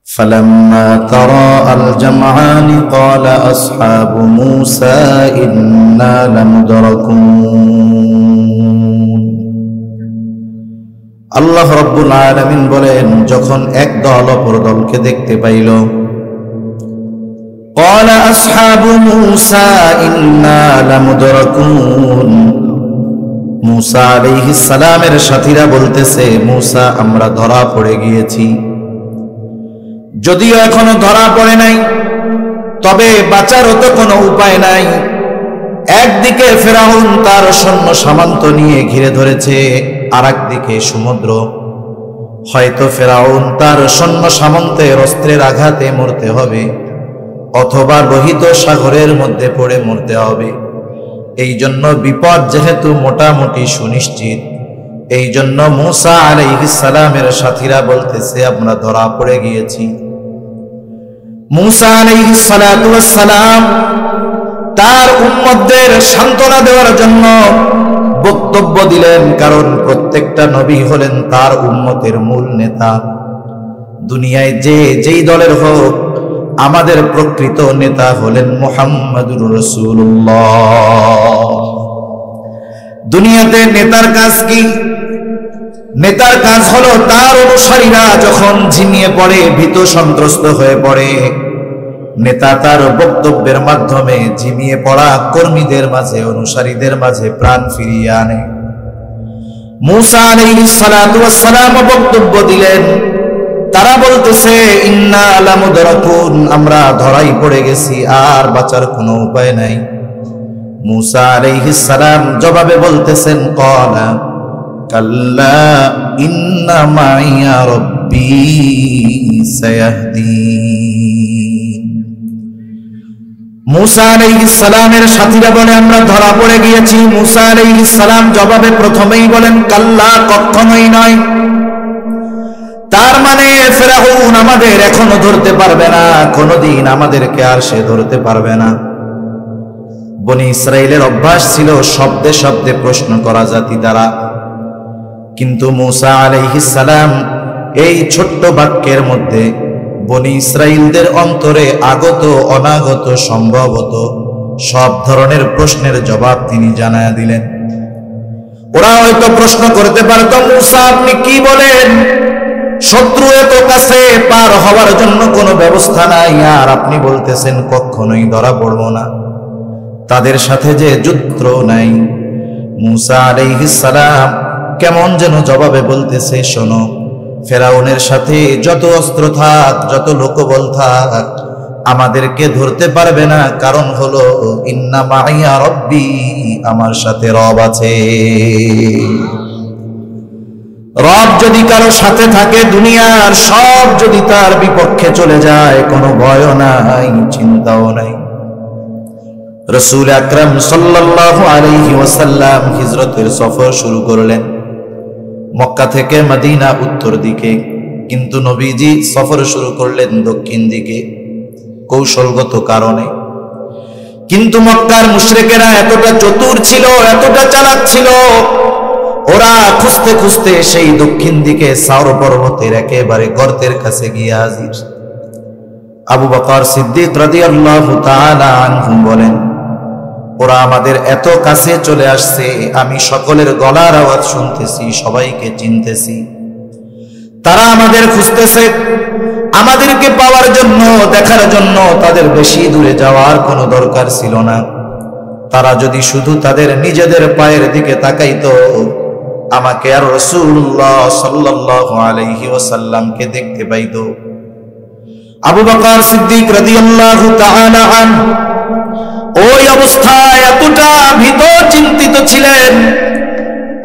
فلما تراءى الجمعان قال أصحاب موسى إنا لمدركون আল্লাহ রাব্বুল আলামিন বলেন, যখন এক দল অপর দলকে দেখতে পাইল, قال أصحاب موسى إنا لمدركون, মুসা আলাইহিস সালামের সাথীরা বলতেছে, মুসা আমরা ধরা পড়ে গিয়েছি। যদিও এখনো ধরা পড়ে নাই, তবে বাঁচারও তো কোনো উপায় নাই। একদিকে ফেরাউন তার সৈন্য সামন্ত নিয়ে ঘিরে ধরেছে, আর একদিকে সমুদ্র। হয়তো ফেরাউন তার সৈন্য সামন্তের অস্ত্রের আঘাতে মরতে হবে, অথবা লোহিত সাগরের মধ্যে পড়ে মরতে হবে। এই জন্য বিপদ যেহেতু মোটামুটি সুনিশ্চিত, এই জন্য মুসা আলাইহিস সালামের সাথীরা বলতেছে আমরা ধরা পড়ে গিয়েছি। মুসা আলাইহিস সালাতু ওয়াস সালাম তার উম্মতদের সান্ত্বনা দেওয়ার জন্য বক্তব্য দিলেন, কারণ প্রত্যেকটা নবী হলেন তার উম্মতের মূল নেতা। দুনিয়ায় যেই দলের হোক, আমাদের প্রকৃত নেতা হলেন মুহাম্মাদুর রাসূলুল্লাহ। দুনিয়াতে নেতার কাজ কি? নেতার কাজ হলো তার অনুসারীরা যখন ঝিমিয়ে পড়ে, ভীত সন্ত্রস্ত হয়ে পড়ে, নেতা তার বক্তব্যের মাধ্যমে ঝিমিয়ে পড়া কর্মীদের মাঝে, অনুসারীদের মাঝে প্রাণ ফিরিয়ে আনে। মুসা আলাইহিস সালাতু ওয়াস সালাম বক্তব্য দিলেন, তারা বলতেছে ইন্না লামুদরাকুন, আমরা ধরাই পড়ে গেছি, আর বাঁচার কোনো উপায় নাই। মুসা আলাইহিস সালাম জবাবে বলতেছেন, ক্বালা কাল্লা ইন্না মাইয়া রাব্বী সায়াহদিন। মুসা আলাইহিস সালামের সাথীরা বলে আমরা ধরা পড়ে গিয়েছি। মুসা আলাইহিস সালাম জবাবে প্রথমেই বলেন কাল্লা, কখনোই নয়। তার মানে ফেরাউন আমাদের এখনো ধরতে পারবে না, কোনদিন আমাদেরকে আর সে ধরতে পারবে না। বনি ইসরাইলের অভ্যাস ছিল শব্দে শব্দে প্রশ্ন করা জাতি দ্বারা, কিন্তু মুসা আলাইহিস সালাম এই ছোট্ট বাক্যের মধ্যে বনি ইসরাইলদের অন্তরে আগত অনাগত সম্ভবত সব ধরনের প্রশ্নের জবাব তিনি জানায়া দিলেন। ওরা হয়তো প্রশ্ন করতে পারত, মুসা আপনি কি বলেন? শত্রু এত কাছে, পার হওয়ার জন্য কোনো ব্যবস্থা নাই, আর আপনি বলতেছেন কখনোই ধরা পড়ব না, তাদের সাথে যে যুদ্ধ নাই। মুসা আলাইহিস সালাম কেমন যেন জবাবে বলতেছে, শোনো, ফেরাউনের সাথে যত অস্ত্র থাক, যত লোকবল থাক, আমাদেরকে ধরতে পারবে না। কারণ হলো ইন্না মাইয়া রব্বি, আমার সাথে রব আছে। রব যদি কারো সাথে থাকে, দুনিয়ার সব যদি তার বিপক্ষে চলে যায়, কোনো ভয়ও নাই, চিন্তাও নাই। রাসূল আকরাম সাল্লাল্লাহু আলাইহি ওয়াসাল্লাম হিজরতের সফর শুরু করলেন মক্কা থেকে মদিনা উত্তর দিকে, কিন্তু নবীজি সফর শুরু করলেন দক্ষিণ দিকে কৌশলগত কারণে। কিন্তু মক্কার মুশরিকেরা এতটা চতুর ছিল, এতটা চালাক ছিল, ওরা খুঁজতে খুঁজতে সেই দক্ষিণ দিকে সাওর পর্বতের একেবারে গর্তের কাছে গিয়ে হাজির। আবু বকর সিদ্দিক রাদিয়াল্লাহু তাআলা আনহু বলেন, ওরা আমাদের এত কাছে চলে আসছে, আমি সকলের গলার আওয়াজ শুনতেছি, সবাইকে চিনতেছি। তারা আমাদের খুঁজতেছে, আমাদেরকে পাওয়ার জন্য, দেখার জন্য তাদের বেশি দূরে যাওয়ার কোনো দরকার ছিল না। তারা যদি শুধু তাদের নিজেদের পায়ের দিকে তাকাইতো, আমাকে আর রাসূলুল্লাহ সাল্লাল্লাহু আলাইহি ওয়াসাল্লামকে দেখতে পাইতো। আবু বকর সিদ্দিক রাদিয়াল্লাহু তাআলা আনহু ওই অবস্থায় এতটা ভীত চিন্তিত ছিলেন,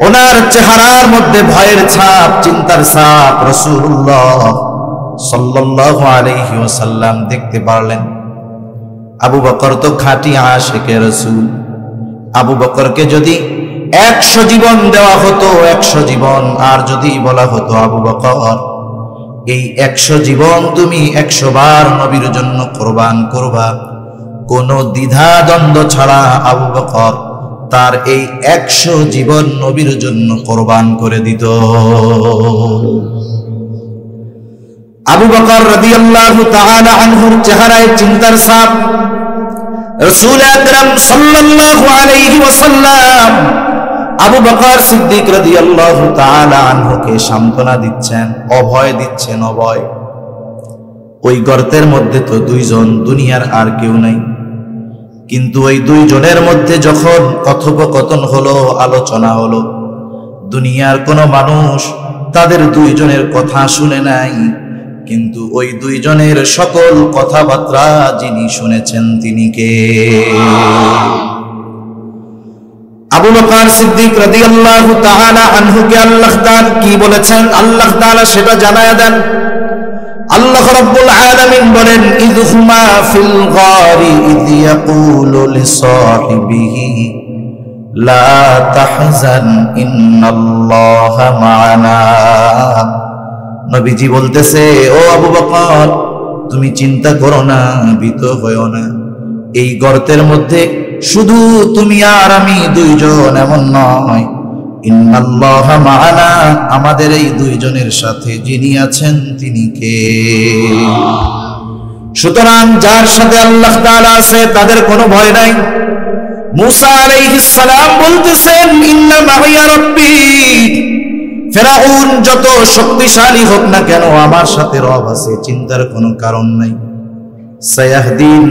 ওনার চেহারার মধ্যে ভয়ের ছাপ, চিন্তার ছাপ রাসূলুল্লাহ সাল্লাল্লাহু আলাইহি ওয়াসাল্লাম দেখতে পারলেন। আবু বকর তো খাঁটি আশিকে রাসূল। আবু বকরকে যদি 100 জীবন দেওয়া হতো, 100 জীবন, আর যদি বলা হতো আবু বকর এই 100 জীবন তুমি 100 বার নবীর জন্য কোরবান করবা, কোনো দ্বিধা দ্বন্দ্ব ছাড়া আবু বকর তার এই 100 জীবন নবীর জন্য কোরবান করে দিত। আবু বকর রাদিয়াল্লাহু তাআলা আনহুর চেহারায় চিন্তার ছাপ। রাসূল আকরাম সাল্লাল্লাহু আলাইহি ওয়াসাল্লাম আবু বকর সিদ্দিক রাদিয়াল্লাহু তাআলা আনহুকে সান্ত্বনা দিচ্ছেন, অভয় দিচ্ছেন, অভয়। ওই গর্তের মধ্যে তো দুইজন, দুনিয়ার আর কেউ নাই। কিন্তু ওই দুইজনের মধ্যে যখন কথোপকথন হলো, আলোচনা হলো, দুনিয়ার কোনো মানুষ তাদের দুইজনের কথা শুনে নাই, কিন্তু ওই দুইজনের সকল কথাবার্তা যিনি শুনেছেন তিনি কে? আবু বকর সিদ্দিক রাদিয়াল্লাহু তাআলা আনহুকে আল্লাহ তাআলা কি বলেছেন, আল্লাহ তাআলা সেটা জানায়া দেন। আল্লাহ রাব্বুল আলামিন বলেন, ইয হুমা ফিল গারি ইয ইয়াকুলু লিসাহিবিহি লা তাহজান ইন্নাল্লাহা মা'ানা। নবীজি বলতেছে, ও আবু বকর, তুমি চিন্তা করো না, ভীত হয়ো না। এই গর্তের মধ্যে শুধু তুমি আর আমি দুইজন, এমন নয়। ইন্নাল্লাহা মা'ানা, আমাদের এই দুইজনের সাথে যিনি আছেন তিনি কে? সুতরাং যার সাথে আল্লাহ তাআলা আছে তাদের কোনো ভয় নাই। মুসা আলাইহিস সালাম বলতেছেন, ইন্না মা'ইয়া রাব্বী, ফিরআউন যত শক্তিশালী হোক না কেন, আমার সাথে রব আছে, চিন্তার কোনো কারণ নাই। সায়াহদিন,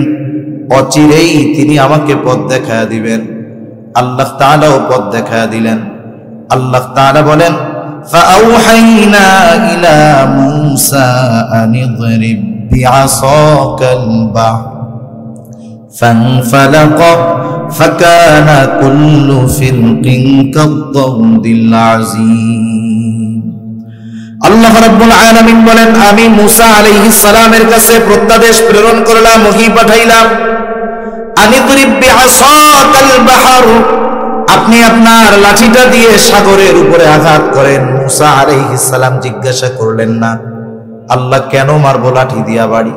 অচিরেই তিনি আমাকে পথ দেখায়া দিবেন। আল্লাহ তাআলাও পথ দেখায়া দিলেন। আল্লাহ তাআলা বলেন, ফাআওহাইনা ইলা মূসা আন ইদরিব বিআসাকাল বাহর ফানফালাকা ফাকানা কুল্লু ফিরকিন কাদ-দাউদিল আযীম। আল্লাহ রাব্বুল আলামিন বলেন, আমি মূসা আলাইহিস সালামের কাছে প্রত্যাদেশ প্রেরণ করলাম, ওহী পাঠাইলাম। আনিদরিব বিআসাকাল বাহর, আপনি আপনার লাঠিটা দিয়ে সাগরের উপরে আঘাত করেন। মূসা আলাইহিস সালাম জিজ্ঞাসা করলেন না, আল্লাহ কেন মারবো লাঠি দিয়া বাড়ি?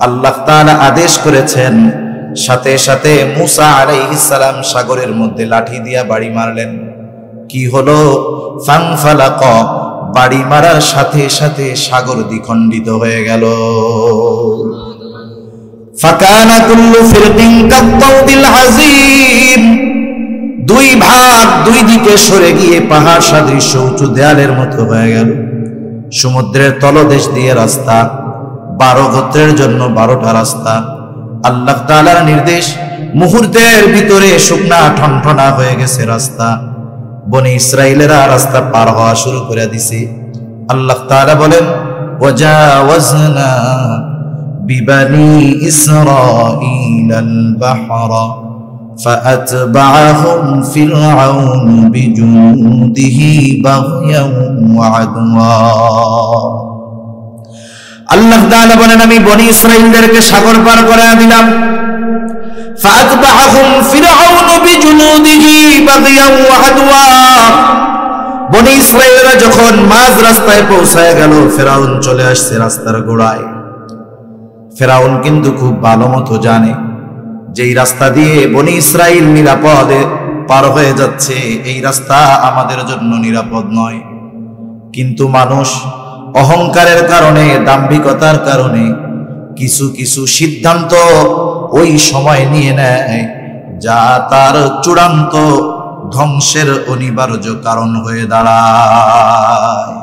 আল্লাহ তাআলা আদেশ করেছেন, সাথে সাথে মূসা আলাইহিস সালাম সাগরের মধ্যে লাঠি দিয়া বাড়ি মারলেন। কি হলো? ফানফালাকা, বাড়ি মারার সাথে সাথে সাগর দ্বিখণ্ডিত হয়ে গেল। ফাকানা কুল্লু ফিরকিন কাদ-দাউদিল আযীম, দুই ভাগ দুই দিকে সরে গিয়ে পাহাড় সদৃশ্য উঁচু দেয়ালের মতো হয়ে গেল। সমুদ্রের তলদেশ দিয়ে রাস্তা, 12 গোত্রের জন্য 12টা রাস্তা। আল্লাহ তাআলার নির্দেশ, মুহূর্তের ভিতরে শুকনা ঠনঠনা হয়ে গেছে রাস্তা। বনি ইসরাইলেরা রাস্তা পার হওয়া শুরু করে দিছে। আল্লাহ তাআলা বলেন, ওয়াজাওয়াজনা বিবানি ইসরাঈলাল বাহরা فأتبعهم فرعون بجنوده بغيا وعدوا। আল্লাহ তাআলা বলেন, আমি বনি ইসরাইলদেরকে সাগর পার করায়া দিলাম। فأتبعهم فرعون بجنوده بغيا وعدوا। বনি ইসরাইলরা যখন মাঝ রাস্তায় পৌঁছায় গেল, ফিরআউন চলে আসছে রাস্তার গোড়ায়। ফিরআউন কিন্তু খুব ভালো মতো জানে যেই রাস্তা দিয়ে বনি ইসরাইল নিরাপদে পার হয়ে যাচ্ছে, এই রাস্তা আমাদের জন্য নিরাপদ নয়। কিন্তু মানুষ অহংকারের কারণে, দাম্ভিকতার কারণে কিছু কিছু সিদ্ধান্ত ওই সময় নিয়ে নেয়, যা তার চূড়ান্ত ধ্বংসের অনিবার্য কারণ হয়ে দাঁড়ায়।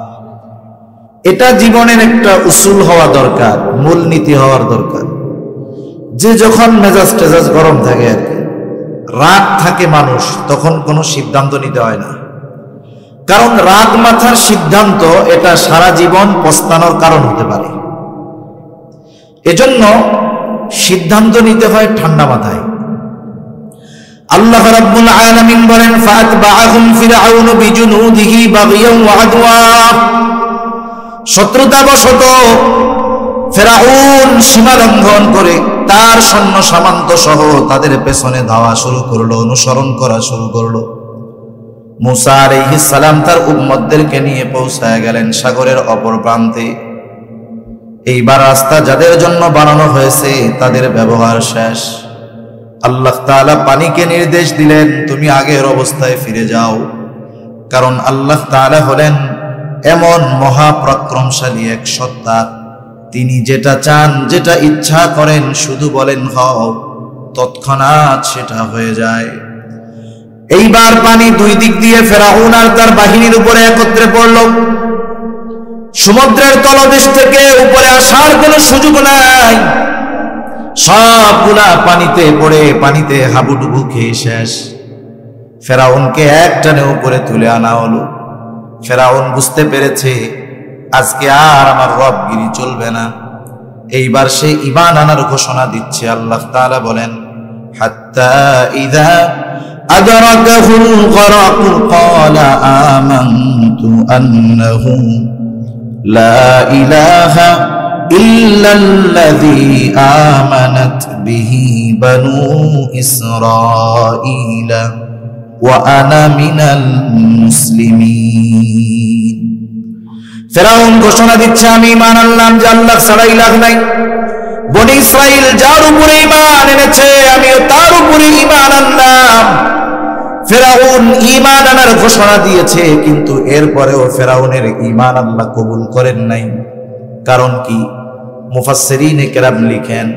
এটা জীবনের একটা উসুল হওয়া দরকার, মূলনীতি হওয়ার দরকার। যে যখন মেজাজ টেজাজ গরম থাকে, আর কি রাগ থাকে মানুষ, তখন কোনো সিদ্ধান্ত নিতে হয় না। কারণ রাগ মাথার সিদ্ধান্ত এটা সারা জীবন পস্তানোর কারণ হতে পারে। এজন্য সিদ্ধান্ত নিতে হয় ঠান্ডা মাথায়। আল্লাহ রাব্বুল আলামিন বলেন, ফাতবাআহুম ফিরআউন বিজুনুদিহি বাগিয়ান ওয়া আদওয়া। শত্রুতাবশত ফিরআউন সীমা লঙ্ঘন করে তার সৈন্য সামন্ত সহ তাদের পেছনে ধাওয়া শুরু করলো, অনুসরণ করা শুরু করলো। মুসা আলাইহিস সালাম তার উম্মতদেরকে নিয়ে পৌঁছায় গেলেন সাগরের অপর প্রান্তে। এইবার রাস্তা যাদের জন্য বানানো হয়েছে তাদের ব্যবহার শেষ। আল্লাহ তাআলা পানিকে নির্দেশ দিলেন, তুমি আগের অবস্থায় ফিরে যাও। কারণ আল্লাহ তাআলা হলেন এমন মহাপরাক্রমশালী এক সত্তা, তিনি যেটা চান, যেটা ইচ্ছা করেন, শুধু বলেন হও, তৎক্ষণাৎ সেটা হয়ে যায়। এইবার পানি দুই দিক দিয়ে ফেরাউন আর তার বাহিনীর উপরে একত্রে পড়ল। সমুদ্রের তলদেশ থেকে উপরে আসার কোনো সুযোগ নাই, সবগুলা পানিতে পড়ে পানিতে হাবুডুবু খেয়ে শেষ। ফেরাউনকে একটানে উপরে তুলে আনা হলো। ফেরাউন বুঝতে পেরেছে আজকে আর আমার রবগিরি চলবে না। এইবার সে ঈমান আনার ঘোষণা দিচ্ছে। আল্লাহ তাআলা বলেন, হাত্তা ইযা আদরাকাহুল গরাকু ক্বালা আমানতু আন্নাহু লা ইলাহা ইল্লাল্লাযী আমানাত বিহি বানু ইসরাঈলা ওয়া আনা মিনাল মুসলিমিন। ফেরাউন ঘোষণা দিচ্ছে, আমি ঈমান আনলাম যে আল্লাহ ছাড়া ইলাহ নাই। বনি ইসরাইল যার উপরে ঈমান এনেছে আমিও তার উপরে ঈমান আনলাম। ফেরাউন ঈমান আনার ঘোষণা দিয়েছে, কিন্তু এরপরেও ফেরাউনের ঈমান আল্লাহ কবুল করেন নাই। কারণ কি? মুফাসসিরিনে কেরাম লিখেন,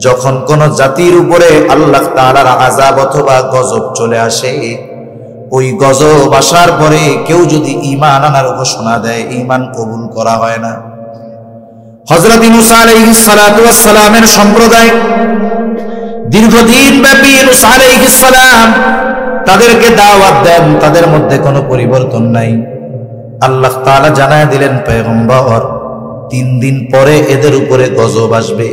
যখন কোন জাতির উপরে আল্লাহ তাআলার আযাব অথবা গজব চলে আসে, ওই গজব আসার পরে কেউ যদি ঈমান আনার ঘোষণা দেয়, ঈমান কবুল করা হয় না। হযরত মুসা আলাইহিস সালাতু ওয়াস সালামের সম্প্রদায় দীর্ঘদিন ব্যাপী মুসা আলাইহিস সালাম তাদেরকে দাওয়াত দেন, তাদের মধ্যে কোনো পরিবর্তন নাই। আল্লাহ তাআলা জানায় দিলেন, পয়গম্বর 3 দিন পরে এদের উপরে গজব আসবে।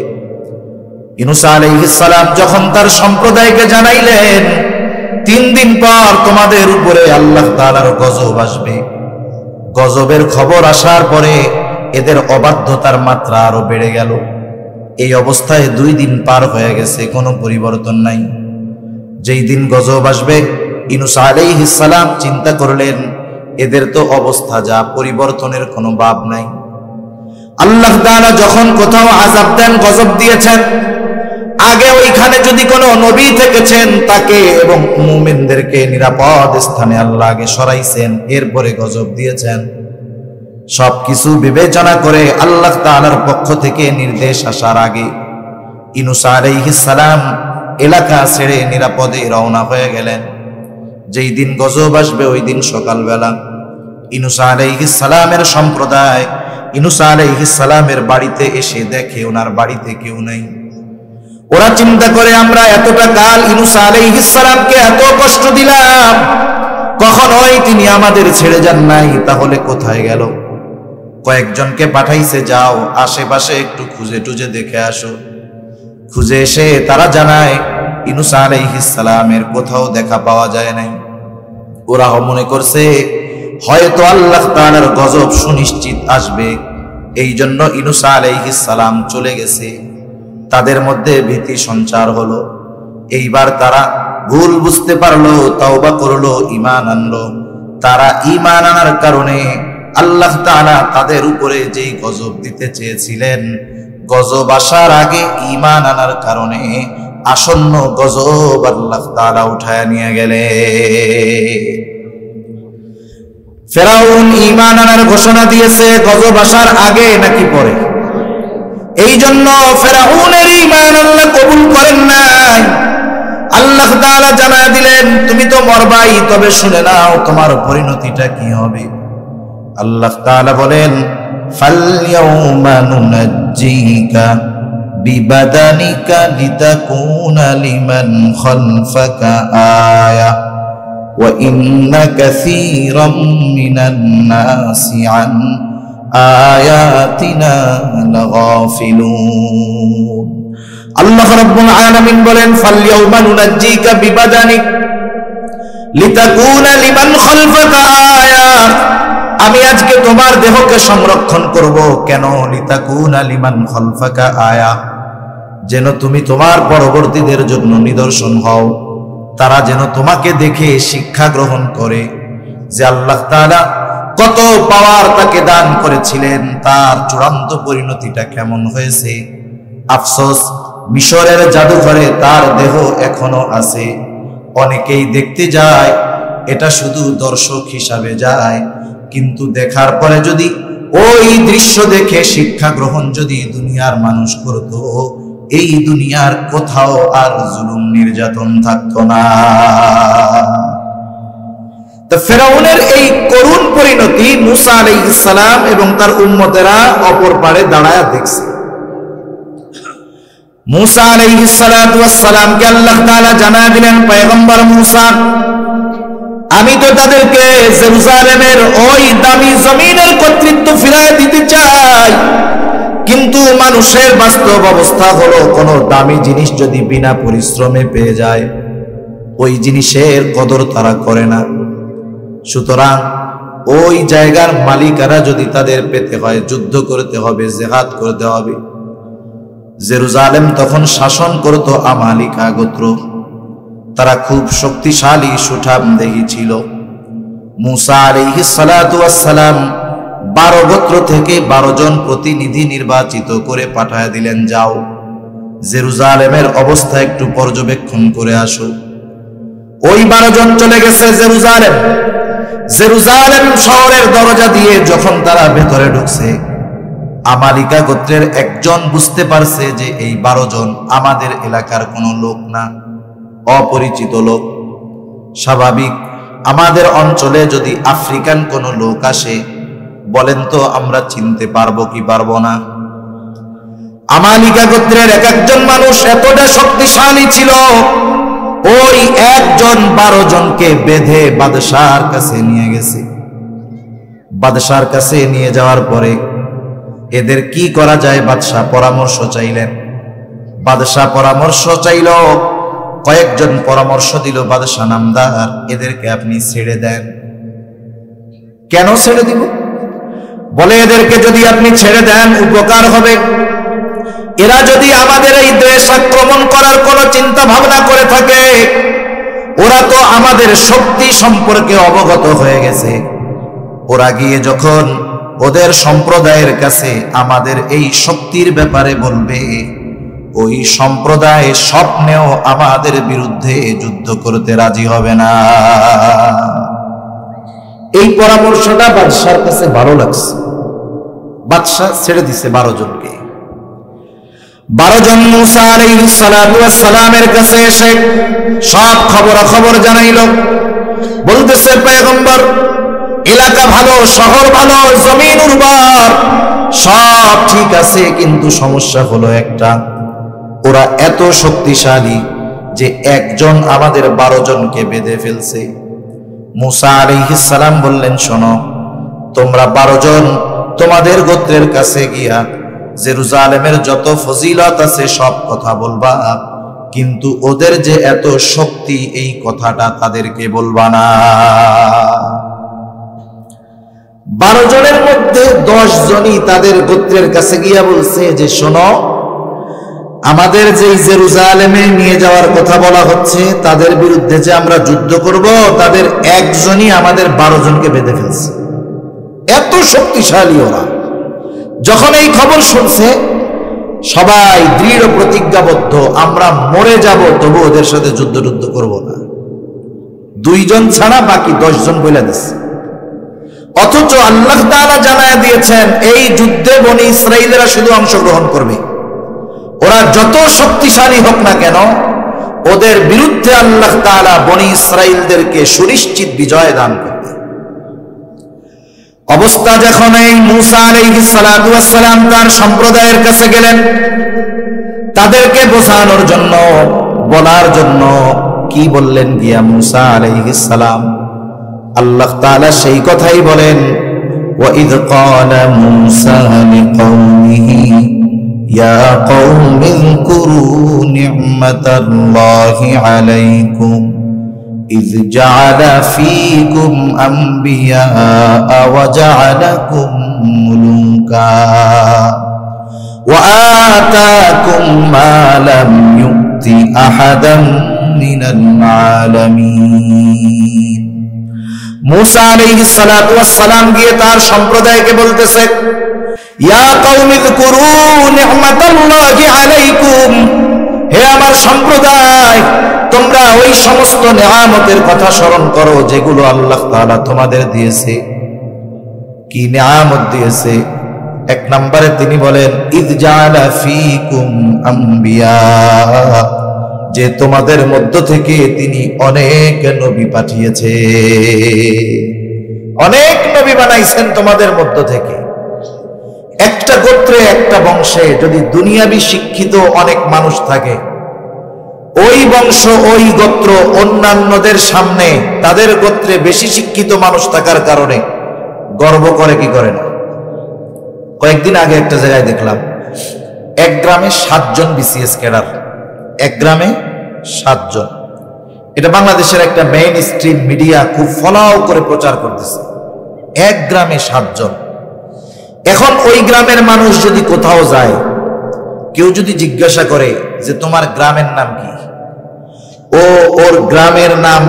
ইউনূস আলাইহিস সালাম যখন তার সম্প্রদায়কে জানাইলেন 3 দিন পর তোমাদের উপরে আল্লাহ তাআলার গজব আসবে, গজবের খবর আসার পরে এদের অবাধ্যতার মাত্রা আরো বেড়ে গেল। এই অবস্থায় 2 দিন পার হয়ে গেছে, কোনো পরিবর্তন নাই। যেই দিন গজব আসবে, ইউনূস আলাইহিস সালাম চিন্তা করলেন এদের তো অবস্থা যা, পরিবর্তনের কোনো ভাব নাই। আল্লাহ তাআলা যখন কোথাও আযাব দেন, গজব দিয়েছেন, আগে ওইখানে যদি কোনো নবী থেকেছেন তাকে এবং মুমিনদেরকে নিরাপদ স্থানে আল্লাহ আগে সরাইছেন, এরপরে গজব দিয়েছেন। সবকিছু বিবেচনা করে আল্লাহ তাআলার পক্ষ থেকে নির্দেশ আসার আগে ইউনূস আলাইহিস সালাম এলাকা ছেড়ে নিরাপদে রওনা হয়ে গেলেন। যেই দিন গজব আসবে ওই দিন সকালবেলা ইউনূস আলাইহিস সালামের সম্প্রদায় ইউনূস আলাইহিস সালামের বাড়িতে এসে দেখে ওনার বাড়িতে কেউ নাই। ওরা চিন্তা করে, আমরা এতটা কাল ইউনূস আলাইহিস সালামকে এত কষ্ট দিলাম, কখনোই তিনি আমাদের ছেড়ে যান নাই, তাহলে কোথায় গেল? কয়েকজনকে পাঠাইছে, যাও আশেপাশে একটু খুঁজে টুজে দেখে আসো। খুঁজে এসে তারা জানায় ইউনূস আলাইহিস সালামের কোথাও দেখা পাওয়া যায় নাই। ওরা মনে করছে হয়তো আল্লাহ তাআলার গজব সুনিশ্চিত আসবে, এই জন্য ইউনূস আলাইহিস সালাম চলে গেছে। তাদের মধ্যে ভীতি সঞ্চার হলো। এইবার তারা ভুল বুঝতে পারলো, তওবা করলো, ঈমান আনলো। তারা ঈমান আনার কারণে আল্লাহ তাআলা তাদের উপরে যেই গজব দিতে চেয়েছিলেন, গজব আসার আগে ঈমান আনার কারণে আসন্ন গজব আল্লাহ তাআলা উঠায় নিয়ে গেলে। ফেরাউন ঈমান আনার ঘোষণা দিয়েছে গজব আসার আগে নাকি পরে? এই জন্য ফেরাউনের ঈমান আল্লাহ কবুল করেন নাই। আল্লাহ তাআলা জানায় দিলেন, তুমি তো মরবাই, তবে শুনে নাও তোমার পরিণতিটা কি হবে। আল্লাহ তাআলা বলেন, ফালইয়াউমা নুনাজ্জিকা বিবাদানিকা লিতাকুনা লিমান খালফাকা আয়া ওয়া ইন্না কাসীরাম মিনান নাসি আন আয়াতিনা লাগাফিলুন। আল্লাহ রাব্বুল আলামিন বলেন, ফালইয়াউমা নুনাজ্জিকা বিবাদানিক লিতাকুনা লিমান খালফাকা আয়া, আমি আজকে তোমার দেহকে সংরক্ষণ করব। কেন? লিতাকুনা লিমান খালফাকা আয়া, যেন তুমি তোমার পরবর্তীদের জন্য নিদর্শন হও। তারা যেন তোমাকে দেখে শিক্ষা গ্রহণ করে যে আল্লাহ তাআলা কত পাওয়ার তাকে দান করেছিলেন, তার চূড়ান্ত পরিণতিটা কেমন হয়েছে। আফসোস, মিশরের জাদুঘরে তার দেহ এখনো আছে। অনেকেই দেখতে যায়, এটা শুধু দর্শক হিসাবে যায়, কিন্তু দেখার পরে যদি ওই দৃশ্য দেখে শিক্ষা গ্রহণ যদি দুনিয়ার মানুষ করত, এই দুনিয়ার কোথাও আর জুলুম নির্যাতন থাকতো না। তো ফেরাউনের এই করুণ পরিণতি মুসা আলাইহিস সালাম এবং তার উম্মতেরা অপর পারে দাঁড়ায় দেখছে। মুসা আলাইহিস সালাতু ওয়াস সালামকে আল্লাহ তাআলা জানায় দিলেন, পয়গম্বর মুসা, আমি তো তাদেরকে জেরুজালেমের ওই দামি জমিনের কর্তৃত্ব ফিরিয়ে দিতে চাই, কিন্তু মানুষের বাস্তব অবস্থা হলো কোন দামি জিনিস যদি বিনা পরিশ্রমে পেয়ে যায়, ওই জিনিসের কদর তারা করে না। সুতরাং ওই জায়গার মালিকারা যদি তাদের পেতে হয়, যুদ্ধ করতে হবে, জিহাদ করতে হবে। জেরুজালেম তখন শাসন করত আমালিকা গোত্র, তারা খুব শক্তিশালী সুঠামদেহী ছিল। মুসা আলাইহিস সালাতু ওয়াস সালাম 12 গোত্র থেকে 12 জন প্রতিনিধি নির্বাচিত করে পাঠায় দিলেন, যাও জেরুজালেমের অবস্থা একটু পর্যবেক্ষণ করে আসো। ওই 12 জন চলে গেছে জেরুজালেম। জেরুজালেম শহরের দরজা দিয়ে যখন তারা ভেতরে ঢুকছে, আমালিকা গোত্রের একজন বুঝতে পারছে যে এই 12 জন আমাদের এলাকার কোনো লোক না, অপরিচিত লোক। স্বাভাবিক, আমাদের অঞ্চলে যদি আফ্রিকান কোনো লোক আসে, বলেন তো আমরা চিনতে পারবো কি পারবো না? আমালিকা গোত্রের এক একজন মানুষ এতটা শক্তিশালী ছিল, ওই একজন 12 জনকে বেঁধে বাদশার কাছে নিয়ে গেছে। বাদশার কাছে নিয়ে যাওয়ার পরে এদের কি করা যায় বাদশাহ পরামর্শ চাইলেন। বাদশাহ পরামর্শ চাইল, কয়েকজন পরামর্শ দিল বাদশাহ নামদার, এদেরকে আপনি ছেড়ে দেন। কেন ছেড়ে দিব? বলে, এদেরকে যদি আপনি ছেড়ে দেন উপকার হবে। এরা যদি আমাদের এই দেশ আক্রমণ করার কোনো চিন্তা ভাবনা করে থাকে, ওরা তো আমাদের শক্তি সম্পর্কে অবগত হয়ে গেছে। ওরা গিয়ে যখন ওদের সম্প্রদায়ের কাছে আমাদের এই শক্তির ব্যাপারে বলবে, ওই সম্প্রদায় স্বপ্নেও আমাদের বিরুদ্ধে যুদ্ধ করতে রাজি হবে না। এই পরামর্শটা বাদশার কাছে ভালো লাগছে। বাদশা ছেড়ে দিছে 12 জনকে। 12 জন মুসা আলাইহিস সালাতু ওয়াস সালামের কাছে এসে সব খবর জানাইল। বলতেছে, পয়গম্বর, এলাকা ভালো, শহর ভালো, জমিন উর্বর, সব ঠিক আছে, কিন্তু সমস্যা হলো একটা, ওরা এত শক্তিশালী যে একজন আমাদের 12 জনকে বেঁধে ফেলছে। মুসা আলাইহিস সালাম বললেন, শোনো, তোমরা 12 জন তোমাদের গোত্রের কাছে গিয়া জেরুজালেমের যত ফজিলত আছে সব কথা বলবা, কিন্তু ওদের যে এত শক্তি এই কথাটা তাদেরকে বলবা না। 12 জনের মধ্যে 10 জনই তাদের গোত্রের কাছে গিয়া বলছে যে, শোনো, আমাদের যে জেরুজালেমে নিয়ে যাওয়ার কথা বলা হচ্ছে, তাদের বিরুদ্ধে যে আমরা যুদ্ধ করব, তাদের একজনই আমাদের 12 জনকে বেঁধে ফেলছে। এত শক্তিশালী ওরা। যখন এই খবর শুনছে, সবাই দৃঢ় প্রতিজ্ঞাবদ্ধ, আমরা মরে যাব তবু ওদের সাথে যুদ্ধ করব না। 2 জন ছাড়া বাকি 10 জন বলে দিচ্ছে। অথচ আল্লাহ তাআলা জানায় দিয়েছেন, এই যুদ্ধে বনি ইসরাইলেরা শুধু অংশগ্রহণ করবে। ওরা যত শক্তিশালী হোক না কেন, ওদের বিরুদ্ধে আল্লাহ তাআলা বনি ইসরাইলদেরকে সুনিশ্চিত বিজয় দান করবে। অবস্থা যখন এই মুসা আলাইহিস সালাতু ওয়াস সালাম তার সম্প্রদায়ের কাছে গেলেন, তাদেরকে বোঝানোর জন্য, বলার জন্য, কি বললেন গিয়া মুসা আলাইহিস সালাম? আল্লাহ তাআলা সেই কথাই বলেন, وَإِذْ قَالَ مُوسَى لِقَوْمِهِ يَا قَوْمِ اذْكُرُوا نِعْمَةَ اللَّهِ عَلَيْكُمْ إِذْ جَعَلَ فِيكُمْ أَنْبِيَاءَ وَجَعَلَكُمْ مُلُوكًا وَآتَاكُمْ مَا لَمْ يُؤْتِ أَحَدًا مِنَ الْعَالَمِينَ। মুসা আলাইহিস সালাতু ওয়াস সালাম গিয়ে তার সম্প্রদায়কে বলতেছে, ইয়া কওমি যকুরু নি'মাতাল্লাহি আলাইকুম, হে আমার সম্প্রদায়, তোমরা ওই সমস্ত নেয়ামতের কথা স্মরণ করো যেগুলো আল্লাহ তাআলা তোমাদের দিয়েছে। কি নিয়ামত দিয়েছে। এক নম্বরে তিনি বলেন ইয জাআলা ফীকুম আম্বিয়া, যে তোমাদের মধ্য থেকে তিনি অনেক নবী পাঠিয়েছে, অনেক নবী বানাইছেন তোমাদের মধ্য থেকে। একটা গোত্রে একটা বংশে যদি দুনিয়াবি শিক্ষিত অনেক মানুষ থাকে, ওই বংশ ওই গোত্র অন্যান্যদের সামনে তাদের গোত্রে বেশি শিক্ষিত মানুষ থাকার কারণে গর্ব করে কি করে না? কয়েকদিন আগে একটা জায়গায় দেখলাম, এক গ্রামে 7 জন বিসিএস ক্যাডার, এক গ্রামে 7 জন। এটা বাংলাদেশের একটা মেইন স্ট্রিম মিডিয়া খুব ফলাও করে প্রচার করতেছে, এক গ্রামে 7 জন। এখন ওই গ্রামের মানুষ যদি কোথাও যায়, কেউ যদি জিজ্ঞাসা করে যে তোমার গ্রামের নাম কি, ও ওর গ্রামের নাম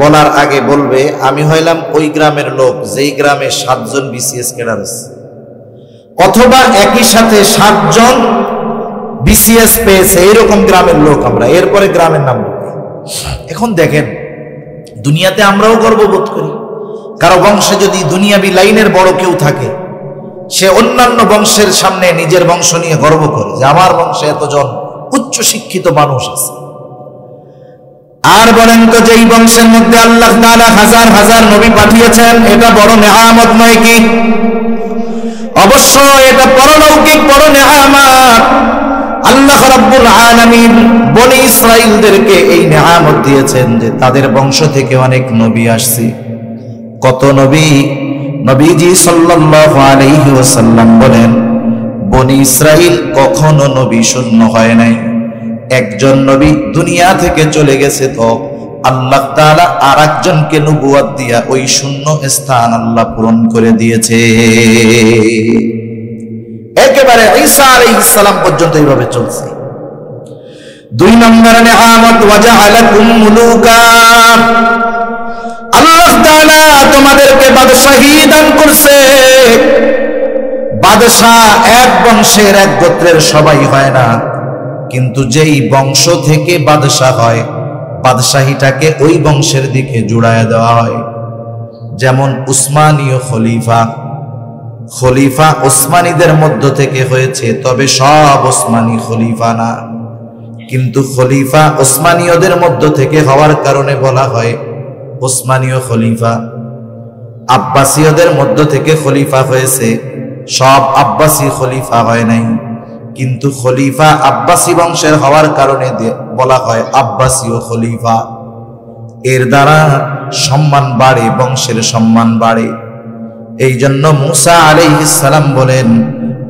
বলার আগে বলবে আমি হইলাম ওই গ্রামের লোক যেই গ্রামে 7 জন বিসিএস ক্যাডার আছে, অথবা একই সাথে 7 জন বিসিএস পেয়েছে এরকম গ্রামের লোক আমরা, এরপরে গ্রামের নাম বলবে। এখন দেখেন, দুনিয়াতে আমরাও গর্ববোধ করি। কারো বংশে যদি দুনিয়াবি লাইনের বড় কেউ থাকে, সে অন্যান্য বংশের সামনে নিজের বংশ নিয়ে গর্ব করে যে আমার বংশে এতজন উচ্চ শিক্ষিত মানুষ আছে। আর বলেন তো, যেই বংশের মধ্যে আল্লাহ তাআলা হাজার হাজার নবী পাঠিয়েছেন, এটা বড় নেয়ামত নয় কি? অবশ্যই এটা পরলৌকিক বড় নেয়ামত। আল্লাহ রাব্বুল আলামিন বনি ইসরাইলদেরকে এই নেয়ামত দিয়েছেন যে তাদের বংশ থেকে অনেক নবী আসছে। কত নবী? নবীজি সাল্লাল্লাহু আলাইহি ওয়াসাল্লাম বলেন, বনি ইসরাইল কখনো নবী শূন্য হয় নাই। একজন নবী দুনিয়া থেকে চলে গেছে, তো আল্লাহ তাআলা আরেকজনকে নবুয়ত দিয়া ওই শূন্য স্থান আল্লাহ পূরণ করে দিয়েছে। একেবারে ঈসা আলাইহিস সালাম পর্যন্ত এইভাবে চলছে। 2 নম্বর নিয়ামত ওয়াজআলাকুম মুলুকা, আল্লাহ তাআলা তোমাদেরকে বাদশাহী দান করছে। বাদশাহ এক বংশের এক গোত্রের সবাই হয় না, কিন্তু যেই বংশ থেকে বাদশাহ হয় বাদশাহীটাকে ওই বংশের দিকে জুড়ায় দেওয়া হয়। যেমন উসমানীয় খলিফা ওসমানীদের মধ্য থেকে হয়েছে, তবে সব ওসমানী খলিফা না, কিন্তু খলিফা ওসমানীয়দের মধ্য থেকে হওয়ার কারণে বলা হয় ওসমানীয় খলিফা। আব্বাসীয়দের মধ্য থেকে খলিফা হয়েছে, সব আব্বাসী খলিফা হয় নাই, কিন্তু খলিফা আব্বাসী বংশের হওয়ার কারণে বলা হয় আব্বাসীয় খলিফা। এর দ্বারা সম্মান বাড়ে, বংশের সম্মান বাড়ে। এই জন্য মুসা আলাইহিস সালাম বলেন,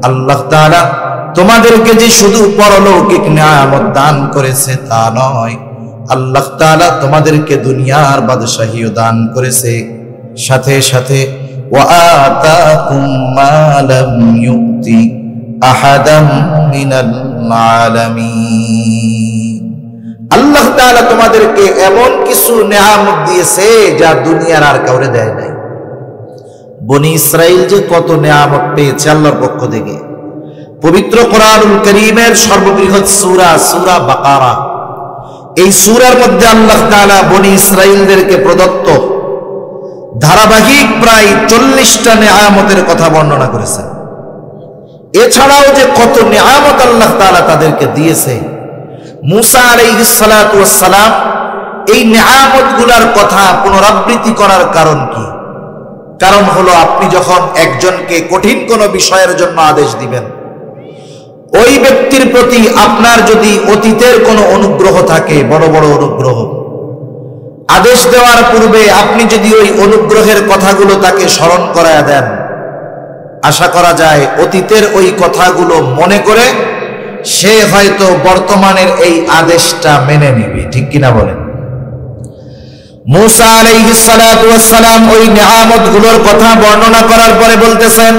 আল্লাহ তাআলা তোমাদেরকে যে শুধু পরলৌকিক নিয়ামত দান করেছে তা নয়, আল্লাহ তাআলা তোমাদেরকে দুনিয়ার বাদশাহীও দান করেছে। সাথে সাথে ওয়া আতাকুম মা লাম ইউতি আহাদাম মিনাল আলামিন, আল্লাহ তাআলা তোমাদেরকে এমন কিছু নিয়ামত দিয়েছে যা দুনিয়ার আর কাউরে দেয় নাই। বনি ইসরাইল যে কত নিয়ামত পেয়েছে আল্লাহর পক্ষ থেকে। পবিত্র কোরআনুল কারীমের সর্ববৃহৎ সূরা বাকারা, এই সূরার মধ্যে আল্লাহ তাআলা বনি ইসরাইলদেরকে প্রদত্ত ধারাবাহিক প্রায় 40টা নিয়ামতের কথা বর্ণনা করেছেন। এছাড়াও যে কত নিয়ামত আল্লাহ তাআলা তাদেরকে দিয়েছে, মুসা আলাইহিস সালাতু ওয়াস সালাম এই নিয়ামতগুলোর কথা পুনরাবৃত্তি করার কারণ কি? কারণ হলো, আপনি যখন একজনকে কঠিন কোনো বিষয়ের জন্য আদেশ দিবেন, ওই ব্যক্তির প্রতি আপনার যদি অতীতের কোনো অনুগ্রহ থাকে, বড় বড় অনুগ্রহ, আদেশ দেওয়ার পূর্বে আপনি যদি ওই অনুগ্রহের কথাগুলো তাকে স্মরণ করায় দেন, আশা করা যায় অতীতের ওই কথাগুলো মনে করে সে হয়তো বর্তমানের এই আদেশটা মেনে নেবে। ঠিক কিনা বলেন? মুসা আলাইহিস সালাতু ওয়াস সালাম ওই নিয়ামতগুলোর কথা বর্ণনা করার পরে বলতেছেন,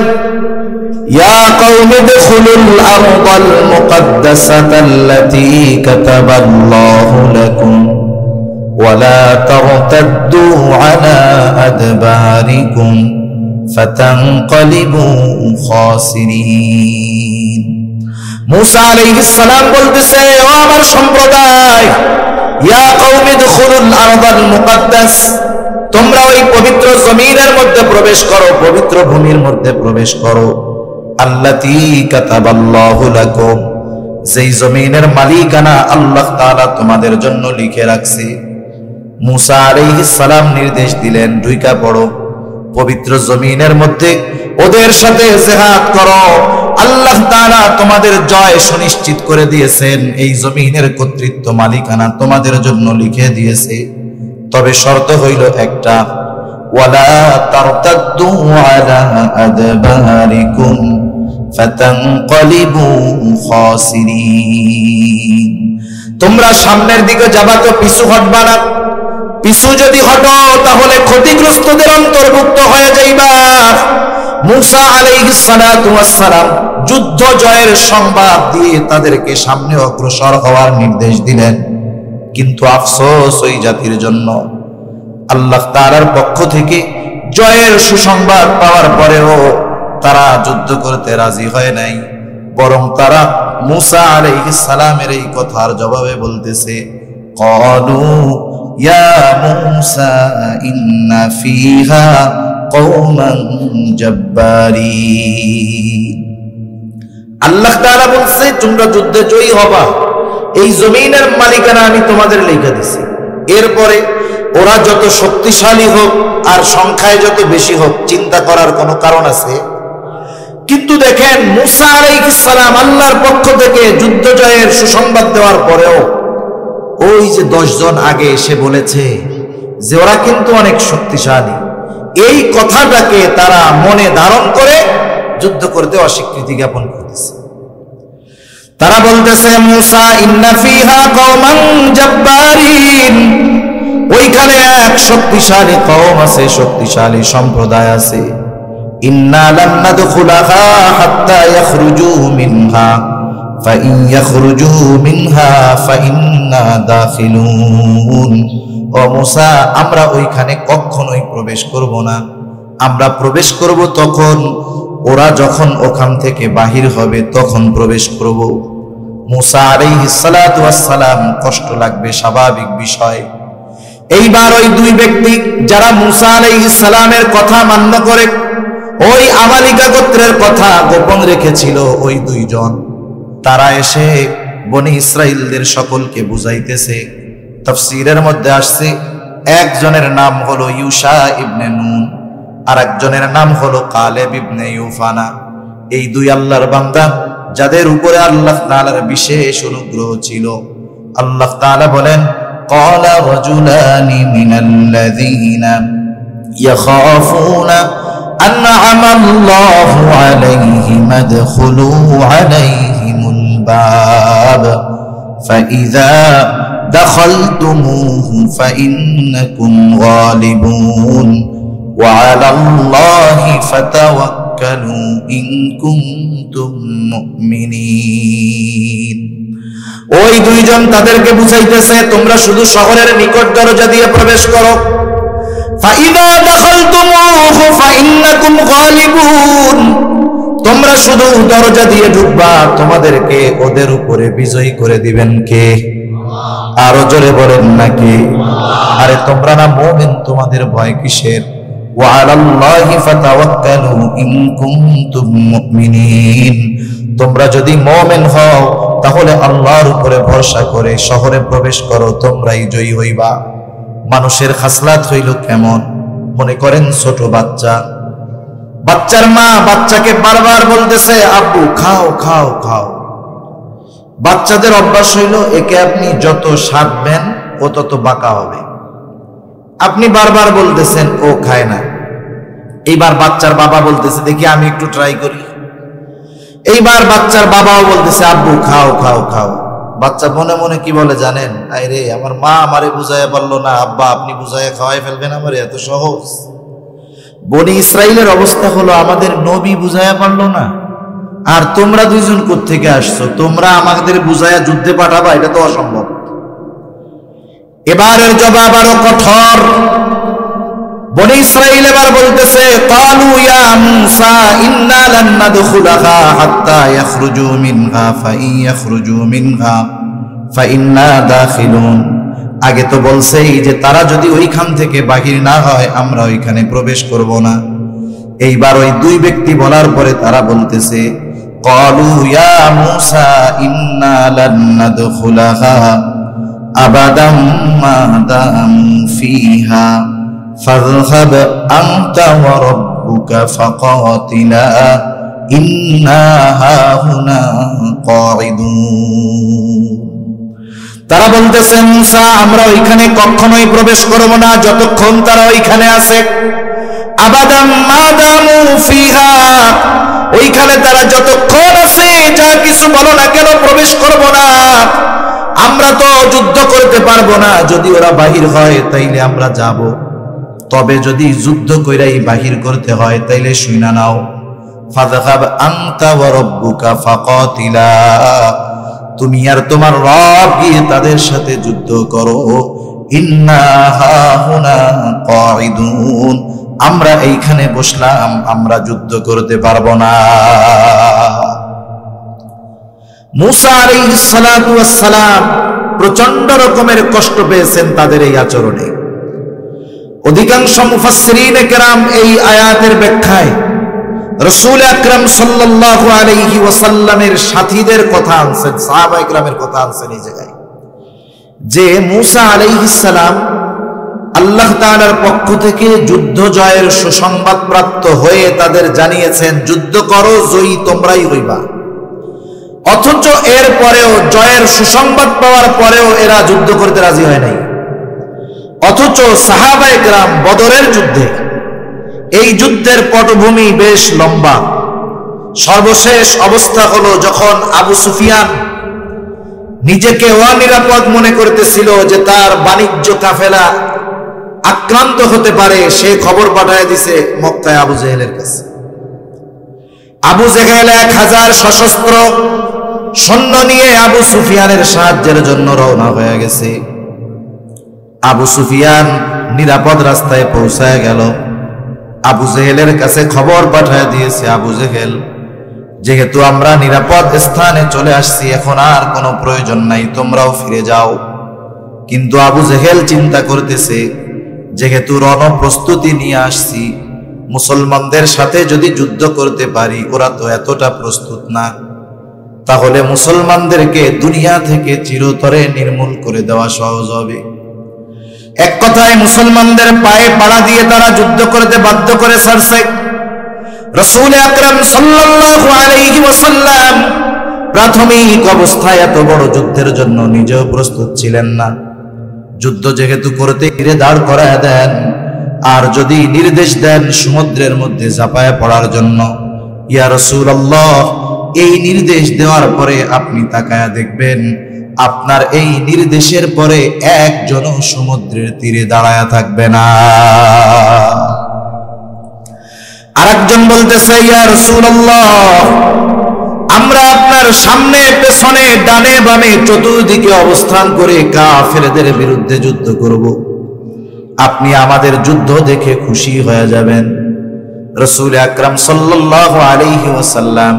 ইয়া কওমি দুখুলুল আরদাল মুকদ্দাসাতাল্লাতী কাতাবাল্লাহু লাকুম ওয়া লা তারতাদ্দু আলা আদবারিকুম ফাতানকালিবু খাসিরিন। মুসা আলাইহিস সালাম বলতেছে, ও আমার সম্প্রদায়, ইয়া কওমি দুখুলুল আরদাল মুকদ্দাস, তোমরা ওই পবিত্র জমিনের মধ্যে প্রবেশ করো, পবিত্র ভূমির মধ্যে প্রবেশ করো। আল্লাতী কাতাবাল্লাহু লাকুম, যেই জমিনের মালিকানা আল্লাহ তাআলা তোমাদের জন্য লিখে রাখছে। মুসা আলাইহিস সালাম নির্দেশ দিলেন, ঢুইকা পড়ো পবিত্র জমিনের মধ্যে, ওদের সাথে জিহাদ করো। আল্লাহ তাআলা তোমাদের জয় সুনিশ্চিত করে দিয়েছেন, এই জমিনের কর্তৃত্ব মালিকানা তোমাদের জন্য লিখে দিয়েছে। তবে শর্ত হইল একটা, ওয়ালা তারতাদ্দু আলা আদবারিকুম ফাতানকালিবু খাসিরিন। তোমরা সামনের দিকে যাবা তো পিছু হটবা না। পিছু যদি হটো তাহলে ক্ষতিগ্রস্তদের অন্তর্ভুক্ত হয়ে যাইবা। মুসা আলাইহিস সালাতু ওয়াস সালাম যুদ্ধ জয়ের সংবাদ দিয়ে তাদেরকে সামনে অগ্রসর হওয়ার নির্দেশ দিলেন। কিন্তু আফসোস ওই জাতির জন্য, আল্লাহ তাআলার পক্ষ থেকে জয়ের সুসংবাদ পাওয়ার পরেও তারা যুদ্ধ করতে রাজি হয় নাই, বরং তারা মুসা আলাইহিস সালামের এই কথার জবাবে বলতেছে, ক্বালু ইয়া মুসা ইন্না ফিহা কওমান জাব্বারিন। আল্লাহ তাআলা বলছে, তোমরা যুদ্ধে জয়ী হবা, এই জমিনের মালিকানা আমি তোমাদের লিখে দিছি। এরপরে ওরা যত শক্তিশালী হোক আর সংখ্যায় যত বেশি হোক, চিন্তা করার কোনো কারণ আছে? কিন্তু দেখেন, মুসা আলাইহিস সালাম আল্লাহর পক্ষ থেকে যুদ্ধ জয়ের সুসংবাদ দেওয়ার পরেও ওই যে 10 জন আগে এসে বলেছে যে ওরা কিন্তু অনেক শক্তিশালী, এই কথাটাকে তারা মনে ধারণ করে যুদ্ধ করতে অস্বীকৃতি জ্ঞাপন করতেছে। তারা বলতেছে, মুসা ইন্না ফিহা কওমান জাব্বারিন, ওইখানে এক শক্তিশালী কওম আছে, শক্তিশালী সম্প্রদায় আছে। ইন্না লান নাদখুলাহা হাত্তা ইয়াখরুজু মিনহা ফাইন ইয়াখরুজু মিনহা ফাইন্না দাখিলুন। ও মুসা, আমরা ওইখানে কখনোই প্রবেশ করব না। আমরা প্রবেশ করব তখন ওরা যখন ওখান থেকে বাহির হবে তখন প্রবেশ করব। মুসা আলাইহিস সালাতু ওয়াস সালাম কষ্ট লাগবে, স্বাভাবিক বিষয়। এইবার ওই দুই ব্যক্তি যারা মুসা আলাইহিস সালামের কথা মান্য করে ওই আমালিকা গোত্রের কথা গোপন রেখেছিল, ওই দুইজন তারা এসে বনি ইসরাইলদের সকলকে বুঝাইতেছে। তাফসীরের মধ্যে আসছে, একজনের নাম হলো ইউশা ইবনে নুন, আর একজনের নাম হলো কালেব ইবনে ইউফানা। এই দুই আল্লাহর বান্দা যাদের উপরে আল্লাহ তাআলার বিশেষ অনুগ্রহ ছিল। আল্লাহ তাআলা বলেন, ক্বালা রাজুলানি মিনাল্লাযীনা ইয়াখাফুনা আন'আমাল্লাহু আলাইহিম আদখুলু আলাইহিমুল বাব ফাইযা দাখালতুমুহু ফাইন্নাকুম গালিবুন ওয়া আলাল্লাহি ফাতাওয়াক্কালু ইন কুনতুম মুমিনিন। ওই দুইজন তাদেরকে বুঝাইতেছে, তোমরা শুধু শহরের নিকট দরজা দিয়ে প্রবেশ করো। ফাইদা দাখালতুমুহু ফাইন্নাকুম গালিবুন, তোমরা শুধু দরজা দিয়ে ঢুকবা, তোমাদেরকে ওদের উপরে বিজয়ী করে দিবেন কে? আরো জোরে বলেন নাকি? আরে তোমরা না মুমিন, তোমাদের ভয় কিসের? ওয়া আলাল্লাহি ফাতাওয়াক্কালু ইন কুনতুম মুমিনিন, তোমরা যদি মুমিন হও তাহলে আল্লাহর উপরে ভরসা করে শহরে প্রবেশ করো, তোমরাই জয়ী হইবা। মানুষের খাসলাত হইল কেমন? মনে করেন ছোট বাচ্চা, বাচ্চার মা বাচ্চাকে বারবার বলতেছে, আব্বু খাও খাও খাও। বাচ্চাদের অভ্যাস হইল, একে আপনি যত সাধবেন ও তত বাঁকা হবে। আপনি বারবার বলতেছেন, ও খায় না। এইবার বাচ্চার বাবা বলতেছে, দেখি আমি একটু ট্রাই করি। এইবার বাচ্চার বাবাও বলতেছে, আব্বু খাও খাও খাও। বাচ্চা মনে মনে কি বলে জানেন? আরে আমার মা আমারে বুঝাইয়া পারলো না, আব্বা আপনি বুঝাইয়া খাওয়াই ফেলবেন আমারে, এত সহজ। বনি ইসরাইলের অবস্থা হলো, আমাদের নবী বুঝাইয়া পারলো না, আর তোমরা দুইজন কোত্থেকে আসছো? তোমরা আমাদের বুঝাইয়া যুদ্ধে পাঠাবা, এটা তো অসম্ভব। এবারের জবাব আরো কঠোর। বনি ইসরাইল এবার বলতেছে, ক্বালু ইয়া মূসা ইন্না লান নাদখুলাহা হাত্তা ইয়াখরুজু মিনহা ফাইন ইয়াখরুজু মিনহা ফাইন্না দাখিলুন। আগে তো বলছেই যে তারা যদি ওইখান থেকে বাহির না হয় আমরা ওইখানে প্রবেশ করব না। এইবার ওই দুই ব্যক্তি বলার পরে তারা বলতেছে, ক্বালু ইয়া মূসা ইন্না লান নাদখুলাহা আবাদাম মা দামু ফিহা ফাযহাব আনতা ওয়া রাব্বুকা ফাকাতিলা ইন্না হাহুনা কাঈদুন। তারা বলতেছে, মূসা আমরা ওইখানে কখনোই প্রবেশ করব না যতক্ষণ তারা ওইখানে আছে। আবাদাম মা দামু ফিহা, ওইখানে তারা যতক্ষণ আছে যা কিছু বলো না কেন প্রবেশ করব না। আমরা তো যুদ্ধ করতে পারবো না, যদি ওরা বাহির হয় তাইলে আমরা যাব, তবে যদি যুদ্ধ কইরাই বাহির করতে হয় তাইলে শুইনা নাও। ফাযহাব আনতা ওয়া রাব্বুকা ফাকাতিলা, তুমি আর তোমার রব গিয়ে তাদের সাথে যুদ্ধ করো। ইন্না হাহুনা কাঈদুন, আমরা এইখানে বসলাম, আমরা যুদ্ধ করতে পারবো না। মূসা আলাইহিস সালাতু ওয়াস সালাম প্রচন্ড রকমের কষ্ট পেয়েছেন তাদের এই আচরণে। অধিকাংশ মুফাসসিরিনে কেরাম এই আয়াতের ব্যাখ্যায় রাসূল আকরাম সাল্লাল্লাহু আলাইহি ওয়াসাল্লামের সাথীদের কথা আনছেন, সাহাবায়ে কেরামের কথা আনছেন এই জায়গায়, যে মূসা আলাইহিস সালাম আল্লাহ তাআলার পক্ষ থেকে যুদ্ধ জয়ের সুসংবাদ প্রাপ্ত হয়ে তাদের জানিয়েছেন যুদ্ধ করো, জয়ী তোমরাই হইবা। অথচ এর পরেও, জয়ের সুসংবাদ পাওয়ার পরেও এরা যুদ্ধ করতে রাজি হয় নাই। অথচ সাহাবায়ে কেরাম বদরের যুদ্ধে, এই যুদ্ধের পটভূমি বেশ লম্বা। সর্বশেষ অবস্থা হলো যখন আবু সুফিয়ান নিজেকে অনিরাপদ মনে করতেছিল যে তার বাণিজ্য কাফেলা আক্রান্ত হতে পারে, সে খবর পাঠায় দিছে মক্কায় আবু জেহেলের কাছে। আবু জেহেল 1000 সশস্ত্র সৈন্য নিয়ে আবু সুফিয়ানের সাহায্যের জন্য রওনা হয়ে গেছে। আবু সুফিয়ান নিরাপদ রাস্তায় পৌঁছায় গেল। আবু জেহেলের কাছে খবর পাঠায় দিয়েছে, আবু জেহেল, যেহেতু আমরা নিরাপদ স্থানে চলে আসছি, এখন আর কোনো প্রয়োজন নাই, তোমরাও ফিরে যাও। কিন্তু আবু জেহেল চিন্তা করতেছে, যেহেতু রণপ্রস্তুতি নিয়ে আসছি, মুসলমানদের সাথে যদি যুদ্ধ করতে পারি, ওরা তো এতটা প্রস্তুত না, তাহলে মুসলমানদেরকে দুনিয়া থেকে চিরতরে নির্মূল করে দেওয়া সহজ হবে। এক কথায় মুসলমানদের পায়ে পাড়া দিয়ে তারা যুদ্ধ করতে বাধ্য করে ছাড়ছে। রাসূল আকরাম সাল্লাল্লাহু আলাইহি ওয়াসাল্লাম প্রাথমিক অবস্থায় এত বড় যুদ্ধের জন্য নিজেও প্রস্তুত ছিলেন না। যুদ্ধ যেহেতু করতে গিয়ে দাঁড় করায় দেন, আর যদি নির্দেশ দেন সমুদ্রের মধ্যে ঝাঁপায় পড়ার জন্য, ইয়া রাসূলুল্লাহ, এই নির্দেশ দেওয়ার পরে আপনি তাকায়া দেখবেন আপনার এই নির্দেশের পরে একজনও সমুদ্রের তীরে দাঁড়ায়া থাকবে না। আরেকজন বলতেছে, ইয়া রাসূলুল্লাহ, আমরা আপনার সামনে পেছনে ডানে বামে চতুর্দিকে অবস্থান করে কাফেরদের বিরুদ্ধে যুদ্ধ করব, আপনি আমাদের যুদ্ধ দেখে খুশি হয়ে যাবেন। রাসূল আকরাম সাল্লাল্লাহু আলাইহি ওয়াসাল্লাম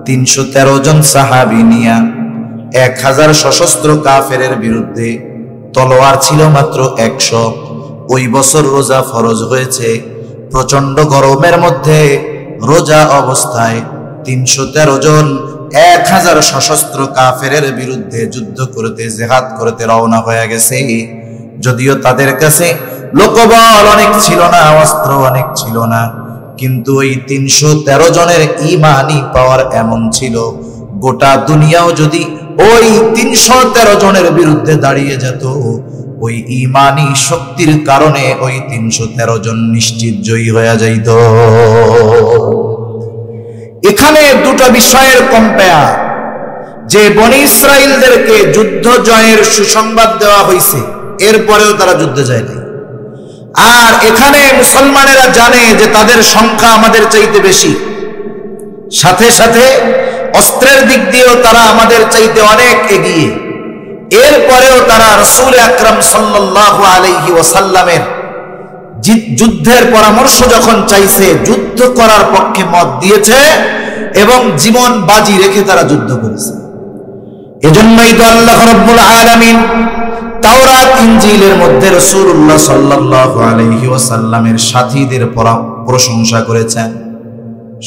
313 জন সাহাবী নিয়া 1000 সশস্ত্র কাফেরের বিরুদ্ধে, তলোয়ার ছিল মাত্র 100। ওই বছর রোজা ফরজ হয়েছে, প্রচন্ড গরমের মধ্যে রোজা অবস্থায় 313 জন 1000 সশস্ত্র কাফেরের বিরুদ্ধে যুদ্ধ করতে, জিহাদ করতে রওনা হয়ে গেছে। যদিও তাদের কাছে লোকবল অনেক ছিল না, অস্ত্র অনেক ছিল না, কিন্তু ওই 313 জনের ঈমানি পাওয়ার এমন ছিল, গোটা দুনিয়াও যদি ওই 313 জনের বিরুদ্ধে দাঁড়িয়ে যেত, ওই ঈমানি শক্তির কারণে ওই 313 জন নিশ্চিত জয়ী হয়ে যাইত। এখানে দুটো বিষয়ের কম্পেয়ার, যে বনি ইসরাইলদেরকে যুদ্ধ জয়ের সুসংবাদ দেওয়া হয়েছে, এরপরেও তারা যুদ্ধে যায় নাই। আর এখানে মুসলমানেরা জানে যে তাদের সংখ্যা আমাদের চাইতে বেশি, সাথে সাথে অস্ত্রের দিক দিয়েও তারা আমাদের চাইতে অনেক এগিয়ে। এরপরেও তারা রাসূল আকরাম সাল্লাল্লাহু আলাইহি ওয়াসাল্লামের যুদ্ধের পরামর্শ যখন চাইছে, যুদ্ধ করার পক্ষে মত দিয়েছে এবং জীবন বাজি রেখে তারা যুদ্ধ করেছে। এজন্যই তো আল্লাহ রাব্বুল আলামিন তাওরাত ইনজিলের মধ্যে রাসূলুল্লাহ সাল্লাল্লাহু আলাইহি ওয়াসাল্লামের সাথীদের প্রশংসা করেছেন।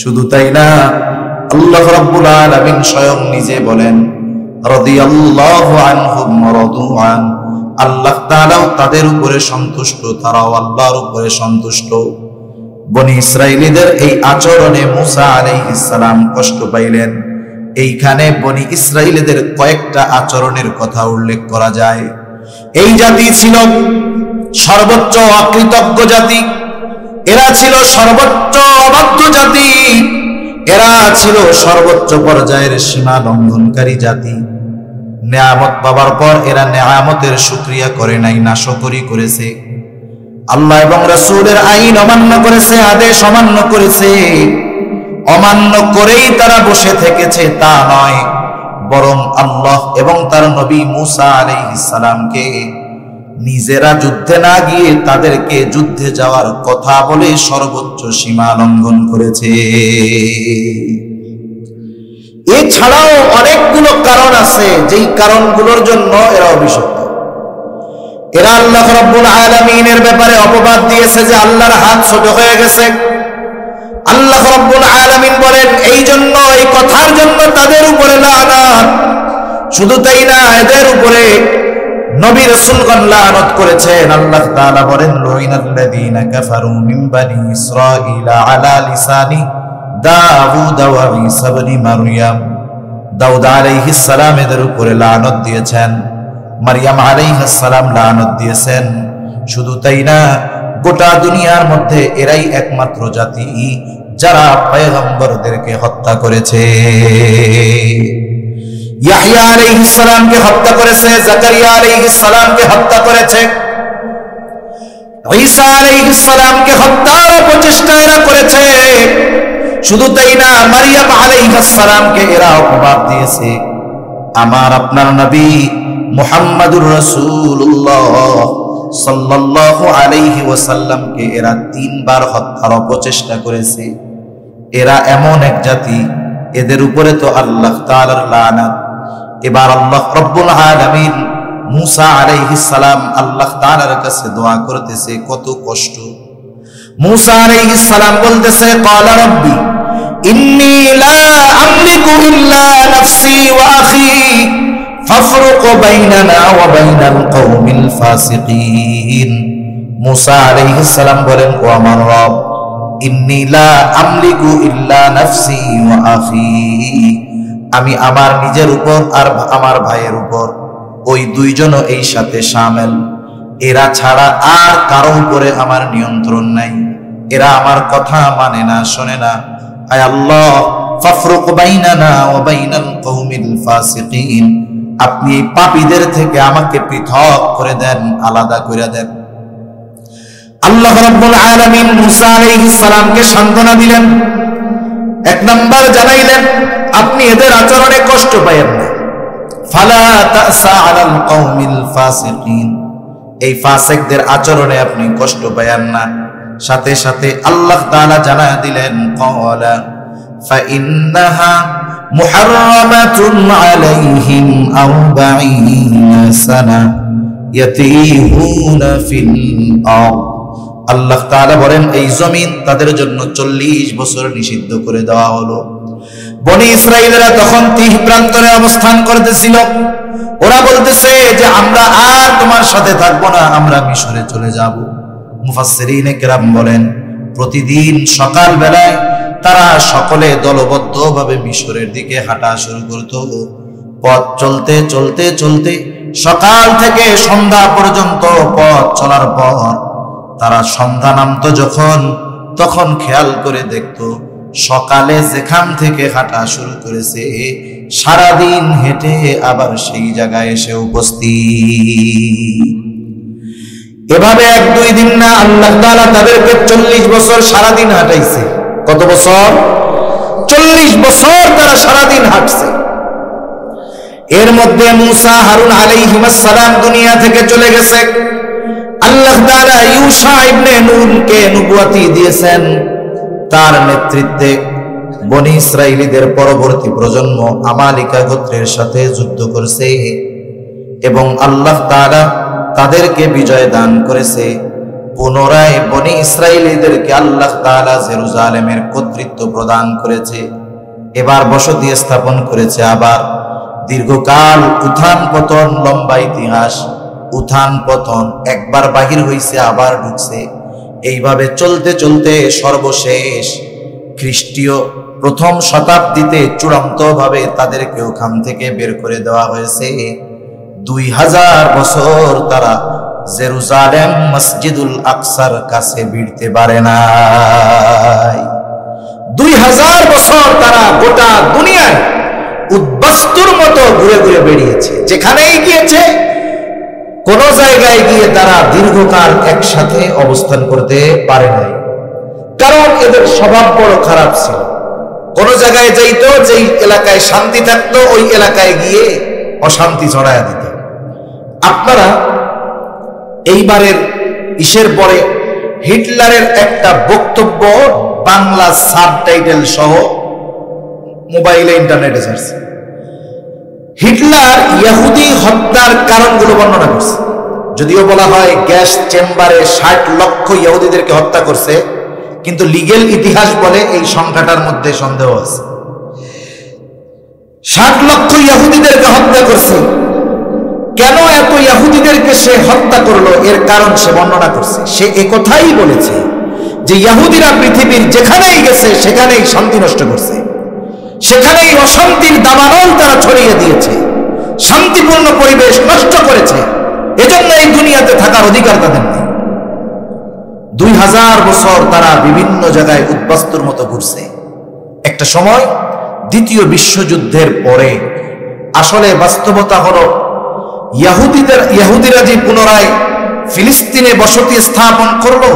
শুধু তাই না, আল্লাহ রাব্বুল আলামিন স্বয়ং নিজে বলেন রাদিয়াল্লাহু আনহুম ওয়া রাদু আন, আল্লাহ তাআলাও তাদের উপরে সন্তুষ্ট, তারাও আল্লাহর উপরে সন্তুষ্ট। বনি ইসরাইলীদের এই আচরণে মুসা আলাইহিস সালাম কষ্ট পাইলেন। এইখানে বনি ইসরাইলীদের কয়েকটা আচরণের কথা উল্লেখ করা যায়। এই জাতি ছিল সর্বোচ্চ অকৃতজ্ঞ জাতি, এরা ছিল সর্বোচ্চ অবাধ্য জাতি, এরা ছিল সর্বোচ্চ পর্যায়ের সীমা লঙ্ঘনকারী জাতি। নেয়ামত পাবার পর এরা নেয়ামতের শুকরিয়া করে নাই, নাশকরি করেছে। আল্লাহ এবং রাসূলের আইন অমান্য করেছে, আদেশ অমান্য করেছে। অমান্য করেই তারা বসে থেকেছে তা নয়, বরং আল্লাহ এবং তার নবী মুসা আলাইহিস সালামকে নিজেরা যুদ্ধে না গিয়ে তাদেরকে যুদ্ধে যাওয়ার কথা বলে সর্বোচ্চ সীমা লঙ্ঘন করেছে। এছাড়াও অনেকগুলো কারণ আছে, যেই কারণগুলোর জন্য এরা অভিশপ্ত। এরা আল্লাহ রাব্বুল আলামিনের ব্যাপারে অপবাদ দিয়েছে যে আল্লাহর হাত ছোট হয়ে গেছে। আল্লাহ রাব্বুল আলামিন বলেন এই জন্য, এই কথার জন্য তাদের উপরে লানত। শুধু তাই না, এদের উপরে নবী রাসূলগণ লানত করেছেন। আল্লাহ তাআলা বলেন লুইনাল্লাযীনা কাফারু মিন বানি ইসরাঈলা আলা লিসানি দাউদ ওয়া ঈসা ইবনে মারইয়াম। দাউদ আলাইহিস সালাম এদের উপরে লানত দিয়েছেন, মারইয়াম আলাইহিস সালাম লানত দিয়েছেন। শুধু তাই না, গোটা দুনিয়ার মধ্যে এরাই একমাত্র জাতি যারা পয়গম্বরদেরকে হত্যা করেছে। ইয়াহইয়া আলাইহিস সালামকে হত্যা করেছে, জাকারিয়া আলাইহিস সালামকে হত্যা করেছে, ঈসা আলাইহিস সালামকে হত্যার প্রচেষ্টা এরা করেছে। শুধু তাই না, মারইয়াম আলাইহিস সালামকে এরা অপবাদ দিয়েছে। আমার আপনার নবী মুহাম্মাদুর রাসূলুল্লাহ সাল্লাল্লাহু আলাইহি ওয়াসাল্লামকে এরা 3 বার হত্যার অপচেষ্টা করেছে। এরা এমন এক জাতি, এদের উপরে তো আল্লাহ তাআলার লানাত। এবার আল্লাহ রাব্বুল আলামিন মুসা আলাইহিস সালাম আল্লাহ তাআলার কাছে দোয়া করতেছে, কত কষ্ট। মুসা আলাইহিস সালাম বলতেছে ক্বালা রাব্বি ইন্নী লা আমলিকু ইল্লা নাফসি ওয়া আখি ফাফরুক বাইনানা ওয়া বাইনাল কওমিল ফাসিকিন। মুসা আলাইহিস সালাম বলেন, ও আমার রব, ইন্নী লা আমলিকু ইল্লা নাফসি ওয়া আখি, আমি আমার নিজের উপর আর আমার ভাইয়ের উপর, ওই দুইজনও এই সাথে শামিল, এরা ছাড়া আর কারো উপরে আমার নিয়ন্ত্রণ নাই। এরা আমার কথা মানে না, শোনে না। আয় আল্লাহ, ফাফরুক বাইনানা ওয়া বাইনাল কওমিল ফাসিকিন, আপনি এই পাপীদের থেকে আমাকে পৃথক করে দেন, আলাদা করে দেন। আল্লাহ রাব্বুল আলামিন মুসা আলাইহিস সালামকে সান্ত্বনা দিলেন। 1 নাম্বার জানাইলেন, আপনি এদের আচরণে কষ্ট পাবেন না। ফালা তাসা আলাল কওমিল ফাসিকিন, এই ফাসিকদের আচরণে আপনি কষ্ট পাবেন না। সাথে সাথে আল্লাহ তাআলা জানায় দিলেন, ক্বালা ফাইন্নাহা মুহাররামাতুন আলাইহিম 40 সানা ইয়াতিহুনা ফিল আরদ। আল্লাহ তাআলা বলেন, এই জমিন তাদের জন্য 40 বছর নিষিদ্ধ করে দেওয়া হলো। বনি ইসরাইলেরা তখন তিহ প্রান্তরে অবস্থান করতেছিল। ওরা বলতেছে যে আমরা আর তোমার সাথে থাকবো না, আমরা মিশরে চলে যাব। মুফাসসিরিনে কেরাম বলেন, প্রতিদিন সকাল বেলায় তারা সকলে দলবদ্ধভাবে মিশরের দিকে হাঁটা শুরু করত। পথ চলতে চলতে চলতে সকাল থেকে সন্ধ্যা পর্যন্ত পথ চলার পর তারা সন্ধ্যা নামতো যখন, তখন খেয়াল করে দেখত সকালে যেখান থেকে হাঁটা শুরু করেছে সারাদিন হেঁটে আবার সেই জায়গায় এসে উপস্থিত। এভাবে 1-2 দিন না, আল্লাহ তাআলা তাদেরকে 40 বছর সারাদিন হাঁটাইছে। কত বছর? 40 বছর তারা সারাদিন হাঁটছে। এর মধ্যে মুসা হারুন আলাইহিস সালাম দুনিয়া থেকে চলে গেছে। আল্লাহ তাআলা ইউশা ইবনে নুনকে নবুয়তি দিয়েছেন। তার নেতৃত্বে বনি ইসরাইলীদের পরবর্তী প্রজন্ম আমালিকা গোত্রের সাথে যুদ্ধ করছে এবং আল্লাহ তাআলা তাদেরকে বিজয় দান করেছে। পুনরায় বনি ইসরায়েলীদেরকে আল্লাহ তাআলা জেরুজালেমের কর্তৃত্ব প্রদান করেছে। এবার বসতি স্থাপন করেছে। আবার দীর্ঘকাল উত্থান পতন, লম্বা ইতিহাস, উত্থান পতন, একবার বাহির হইছে আবার ঢুকছে, এইভাবে চলতে চলতে সর্বশেষ খ্রিস্টীয় প্রথম শতাব্দীতে চূড়ান্তভাবে তাদেরকে ওখান থেকে বের করে দেওয়া হয়েছে। 2000 বছর তারা জেরুজালেম মসজিদুল আকসার কাছে ভিড়তে পারে নাই। 2000 বছর তারা গোটা দুনিয়ায় উদ্বাস্তুর মতো ঘুরে ঘুরে বেরিয়েছে। যেখানেই গিয়েছে কোন জায়গায় গিয়ে তারা দীর্ঘকাল একসাথে অবস্থান করতে পারে নাই, কারণ এদের স্বভাব বড় খারাপ ছিল। কোন জায়গায় যাইতো, যেই এলাকায় শান্তি থাকতো ওই এলাকায় গিয়ে অশান্তি ছড়ায়া দিত। আপনারা এইবারের ইসের পরে হিটলারের একটা বক্তব্য বাংলা সাবটাইটেল সহ মোবাইলে ইন্টারনেটে ছাড়ছে। হিটলার ইহুদি হত্যার কারণগুলো বর্ণনা করছে। যদিও বলা হয় গ্যাস চেম্বারে 60 লক্ষ ইহুদিদেরকে হত্যা করছে, কিন্তু লিগেল ইতিহাস বলে এই সংখ্যাটার মধ্যে সন্দেহ আছে। 60 লক্ষ ইহুদিদেরকে হত্যা করছে। কেন এত ইহুদিদেরকে সে হত্যা করলো এর কারণ সে বর্ণনা করছে। সে একথাই বলেছে যে ইহুদিরা পৃথিবীর যেখানেই গেছে সেখানেই শান্তি নষ্ট করছে, সেখানেই অশান্তির দাবানল তারা ছড়িয়ে দিয়েছে, শান্তিপূর্ণ পরিবেশ নষ্ট করেছে। এজন্য এই দুনিয়াতে থাকার অধিকার তাদের নেই। 2000 বছর তারা বিভিন্ন জায়গায় উদ্বাস্তুর মতো ঘুরছে। একটা সময় দ্বিতীয় বিশ্বযুদ্ধের পরে আসলে বাস্তবতা হলো ইহুদিরা যে পুনরায় ফিলিস্তিনে বসতি স্থাপন করলো,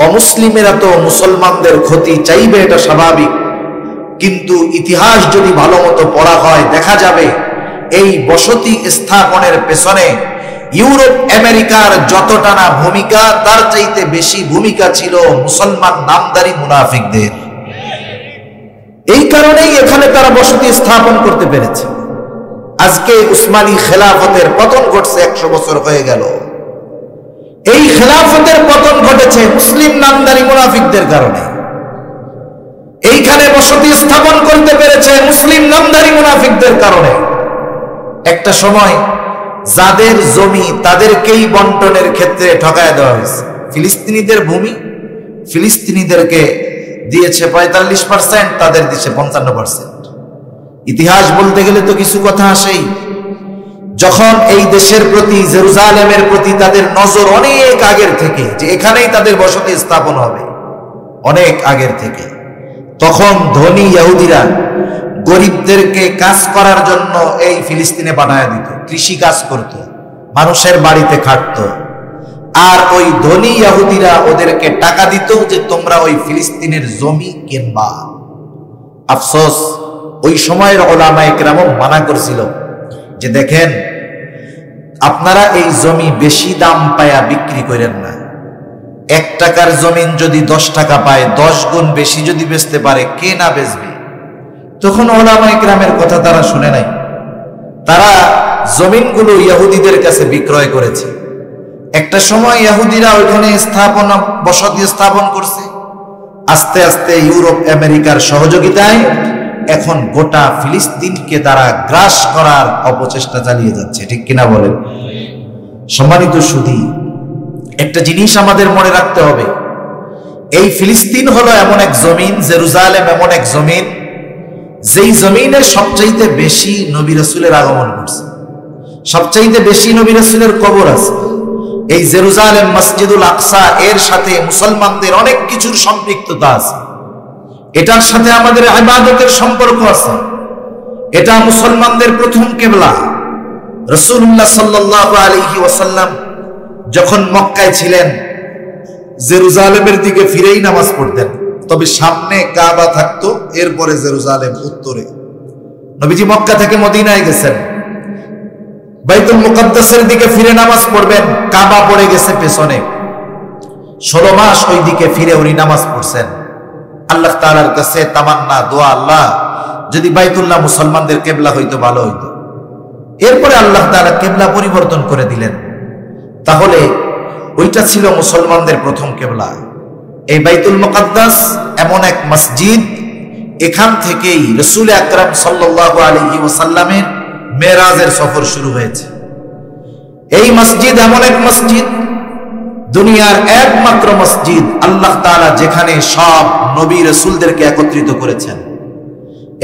অমুসলিমেরা তো মুসলমানদের ক্ষতি চাইবে, এটা স্বাভাবিক। কিন্তু ইতিহাস যদি ভালো মতো পড়া হয় দেখা যাবে এই বসতি স্থাপনের পেছনে ইউরোপ আমেরিকার যতটা না ভূমিকা, তার চাইতে বেশি ভূমিকা ছিল মুসলমান নামদারি মুনাফিকদের। এই কারণেই এখানে তারা বসতি স্থাপন করতে পেরেছে। আজকে উসমানী খেলাফতের পতন ঘটছে, 100 বছর হয়ে গেল। এই খেলাফতের পতন ঘটেছে মুসলিম নামদারি মুনাফিকদের কারণে। এইখানে বসতি স্থাপন করতে পেরেছে মুসলিম নামদারি মুনাফিকদের কারণে। একটা সময় যাদের জমি তাদেরকেই বন্টনের ক্ষেত্রে ঠকায় দেওয়া হয়েছে। ফিলিস্তিনিদের ভূমি ফিলিস্তিনিদেরকে দিয়েছে 45%, তাদের দিয়েছে 55%। ইতিহাস বলতে গেলে তো কিছু কথা আসেই। যখন এই দেশের প্রতি, জেরুজালেমের প্রতি তাদের নজর অনেক আগের থেকে, যে এখানেই তাদের বসতি স্থাপন হবে, অনেক আগের থেকে, তখন ধনী ইহুদিরা গরিবদেরকে কাজ করার জন্য এই ফিলিস্তিনে পাঠায় দিত, কৃষি কাজ করত, মানুষের বাড়িতে খাটত। আর ওই ধনী ইহুদিরা ওদেরকে টাকা দিত যে তোমরা ওই ফিলিস্তিনের জমি কিনবা। আফসোস, ওই সময়ের উলামায়ে কেরাম মানা করছিল যে দেখেন, আপনারা এই জমি বেশি দাম পায়া বিক্রি করেন না। 1 টাকার জমিন যদি 10 টাকা পায়, 10 গুণ বেশি যদি বেচতে পারে, কে না বেচবে? তখন উলামায়ে কেরামের কথা তারা শুনে নাই। তারা জমিনগুলো ইহুদিদের কাছে বিক্রয় করেছে। একটা সময় ইহুদিরা ওইখানে বসতি স্থাপন করছে। আস্তে আস্তে ইউরোপ আমেরিকার সহযোগিতায় এখন গোটা ফিলিস্তিনকে তারা গ্রাস করার অপচেষ্টা চালিয়ে যাচ্ছে। ঠিক কিনা বলেন? সম্মানিত সুধী, একটা জিনিস আমাদের মনে রাখতে হবে, এই ফিলিস্তিন হলো এমন এক জমিন, জেরুজালেম এমন এক জমিন, যেই জমিনে সবচাইতে বেশি নবী রাসূলের আগমন ঘটছে, সবচাইতে বেশি নবী রাসূলের কবর আছে। এই জেরুজালেম মসজিদুল আকসা, এর সাথে মুসলমানদের অনেক কিছুর সম্পৃক্ততা আছে। এটার সাথে আমাদের ইবাদতের সম্পর্ক আছে। এটা মুসলমানদের প্রথম কিবলা। রাসূলুল্লাহ সাল্লাল্লাহু আলাইহি ওয়াসাল্লাম যখন মক্কায় ছিলেন, জেরুজালেমের দিকে ফিরেই নামাজ পড়তেন। তবে সামনে কাবা থাকতো, এরপরে জেরুজালেম উত্তরে। নবীজি মক্কা থেকে মদিনায় গেছেন, বাইতুল মুকাদ্দাসের দিকে ফিরে নামাজ পড়বেন, কাবা পড়ে গেছে পেছনে। 16 মাস ওই দিকে ফিরে উনি নামাজ পড়ছেন। আল্লাহ তাআলার কাছে তামান্না, দোয়া, আল্লাহ যদি বাইতুল্লাহ মুসলমানদের কিবলা হইতো ভালো হইতো। এরপরে আল্লাহ তাআলা কিবলা পরিবর্তন করে দিলেন। তাহলে ওইটা ছিল মুসলমানদের প্রথম কিবলা। এই বাইতুল মুকাদ্দাস এমন এক মসজিদ, এখান থেকেই রাসূল আকরাম সাল্লাল্লাহু আলাইহি ওয়াসাল্লামের মেরাজের সফর শুরু হয়েছে। এই মসজিদ এমন এক মসজিদ, দুনিয়ার একমাত্র মসজিদ আল্লাহ তাআলা যেখানে সব নবী রাসূলদেরকে একত্রিত করেছেন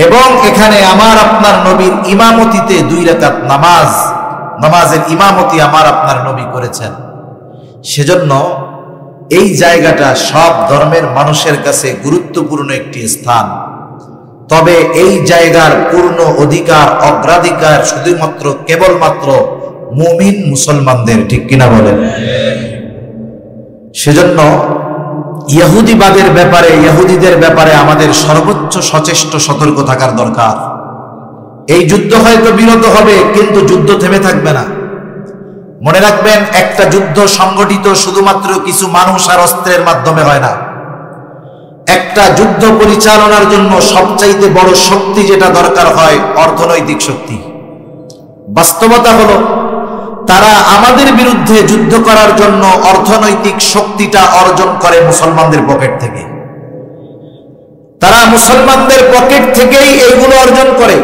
এবং এখানে আমার আপনার নবীর ইমামতিতে 2 রাকাত নামাজের ইমামতি আমার আপনার নবী করেছেন। সেজন্য এই জায়গাটা সব ধর্মের মানুষের কাছে গুরুত্বপূর্ণ একটি স্থান। তবে এই জায়গার পূর্ণ অধিকার, অগ্রাধিকার শুধুমাত্র কেবলমাত্র মুমিন মুসলমানদের, ঠিক কিনা বলেন? সেজন্য ইহুদিবাদের ব্যাপারে, ইহুদিদের ব্যাপারে আমাদের সর্বোচ্চ সচেষ্ট সতর্ক থাকার দরকার। এই যুদ্ধ হয়তো বিরত হবে, কিন্তু যুদ্ধ থেমে থাকবে না। মনে রাখবেন, একটা যুদ্ধ সংগঠিত শুধুমাত্র কিছু মানুষ আর অস্ত্রের মাধ্যমে হয় না। একটা যুদ্ধ পরিচালনার জন্য সবচাইতে বড় শক্তি যেটা দরকার হয়, অর্থনৈতিক শক্তি। বাস্তবতা হলো তারা আমাদের বিরুদ্ধে যুদ্ধ করার জন্য অর্থনৈতিক শক্তিটা অর্জন করে মুসলমানদের পকেট থেকে। তারা মুসলমানদের পকেট থেকেই এইগুলো অর্জন করে।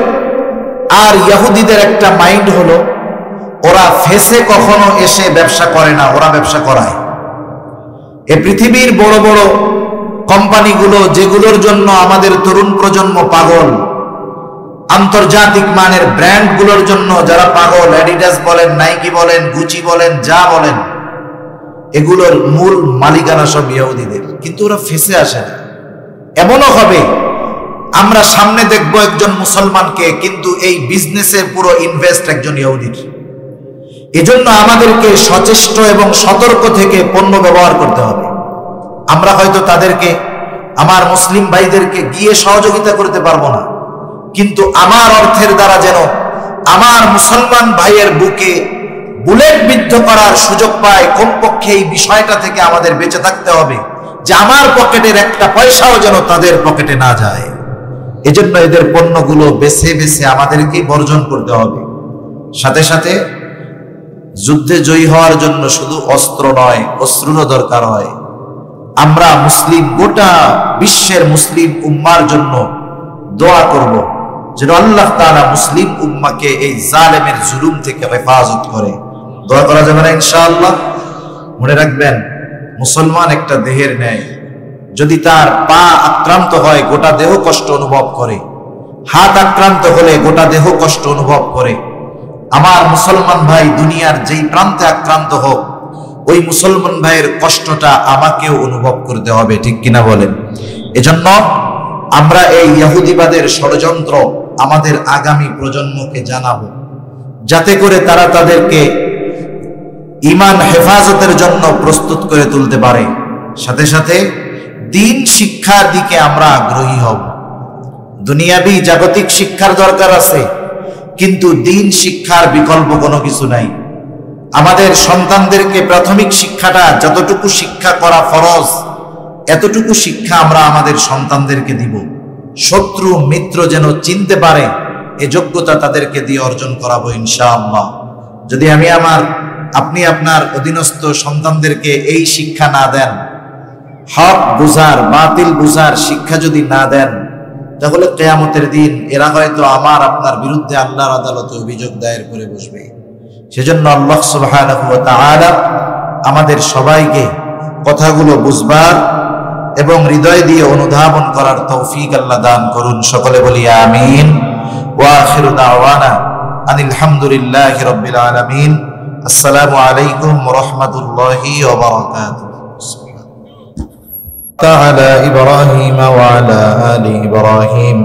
আর ইহুদিদের একটা মাইন্ড হলো, ওরা ফেসে কখনো এসে ব্যবসা করে না, ওরা ব্যবসা করায়। এই পৃথিবীর বড় বড় কোম্পানিগুলো, যেগুলোর জন্য আমাদের তরুণ প্রজন্ম পাগল, আন্তর্জাতিক মানের ব্র্যান্ডগুলোর জন্য যারা পাগল, অ্যাডিডাস বলেন, নাইকি বলেন, গুচি বলেন, যা বলেন, এগুলোর মূল মালিকানা সব ইহুদিদের। কিন্তু ওরা ফেসে আসে না। এমনও হবে আমরা সামনে দেখব একজন মুসলমানকে, কিন্তু এই বিজনেসে পুরো ইনভেস্ট একজন ইহুদির। এজন্য আমাদেরকে সচেষ্ট এবং সতর্ক থেকে পণ্য ব্যবহার করতে হবে। আমরা হয়তো তাদেরকে, আমার মুসলিম ভাইদেরকে গিয়ে সহযোগিতা করতে পারবো না, কিন্তু আমার অর্থের দ্বারা যেন আমার মুসলমান ভাইয়ের বুকে বুলেট বিদ্ধ করার সুযোগ পায়, কমপক্ষে এই বিষয়টা থেকে আমাদের বেঁচে থাকতে হবে, যে আমার পকেটের একটা পয়সাও যেন তাদের পকেটে না যায়। এজন্য এদের পণ্যগুলো বেছে বেছে আমাদেরকেই বর্জন করতে হবে। সাথে সাথে যুদ্ধে জয়ী হওয়ার জন্য শুধু অস্ত্র নয়, অস্ত্রও দরকার হয়। আমরা মুসলিম, গোটা বিশ্বের মুসলিম উম্মার জন্য দোয়া করব যেন আল্লাহ তাআলা মুসলিম উম্মাকে এই জালেমের জুলুম থেকে হেফাজত করে। দোয়া করা যাবে না ইনশাআল্লাহ? মনে রাখবেন, মুসলমান একটা দেহের ন্যায়। যদি তার পা আক্রান্ত হয়, গোটা দেহ কষ্ট অনুভব করে। হাত আক্রান্ত হলে গোটা দেহ কষ্ট অনুভব করে। আমার মুসলমান ভাই দুনিয়ার যেই প্রান্তে আক্রান্ত হোক, ওই মুসলমান ভাইয়ের কষ্টটা আমাকেও অনুভব করতে হবে, ঠিক কিনা বলেন? এজন্য আমরা এই ইহুদিবাদের ষড়যন্ত্র আমাদের আগামী প্রজন্মকে জানাবো, যাতে করে তারা তাদেরকে ঈমান হেফাজতের জন্য প্রস্তুত করে তুলতে পারে। সাথে সাথে দ্বীন শিক্ষার দিকে আমরা আগ্রহী হব। দুনিয়াবি জাগতিক শিক্ষার দরকার আছে, কিন্তু দ্বীন শিক্ষার বিকল্প কোনো কিছু নাই। আমাদের সন্তানদেরকে প্রাথমিক শিক্ষাটা, যতটুকু শিক্ষা করা ফরজ, এতটুকু শিক্ষা আমরা আমাদের সন্তানদেরকে দিব। শত্রু মিত্র যেন চিনতে পারে, এ যোগ্যতা তাদেরকে দিয়ে অর্জন করাবো ইনশাআল্লাহ। যদি আপনি আপনার অধীনস্থ সন্তানদেরকে এই শিক্ষা না দেন, হক বুঝার, বাতিল বুঝার শিক্ষা যদি না দেন, তাহলে কিয়ামতের দিন এরা হয়তো আমার আপনার বিরুদ্ধে আল্লাহর আদালতে অভিযোগ দায়ের করে বসবে। সেজন্য আল্লাহ সুবহানাহু ওয়া তাআলা আমাদের সবাইকে কথাগুলো বুঝবার এবং হৃদয় দিয়ে অনুধাবন করার তৌফিক আল্লাহ দান করুন। সকলে বলি আমিন। ওয়া আখিরু দাওয়ানা আনিল হামদুলিল্লাহি রাব্বিল আলামিন। আসসালামু আলাইকুম ওয়া রাহমাতুল্লাহি ওয়া বারাকাতুহু। على إبراهيم وعلى آل إبراهيم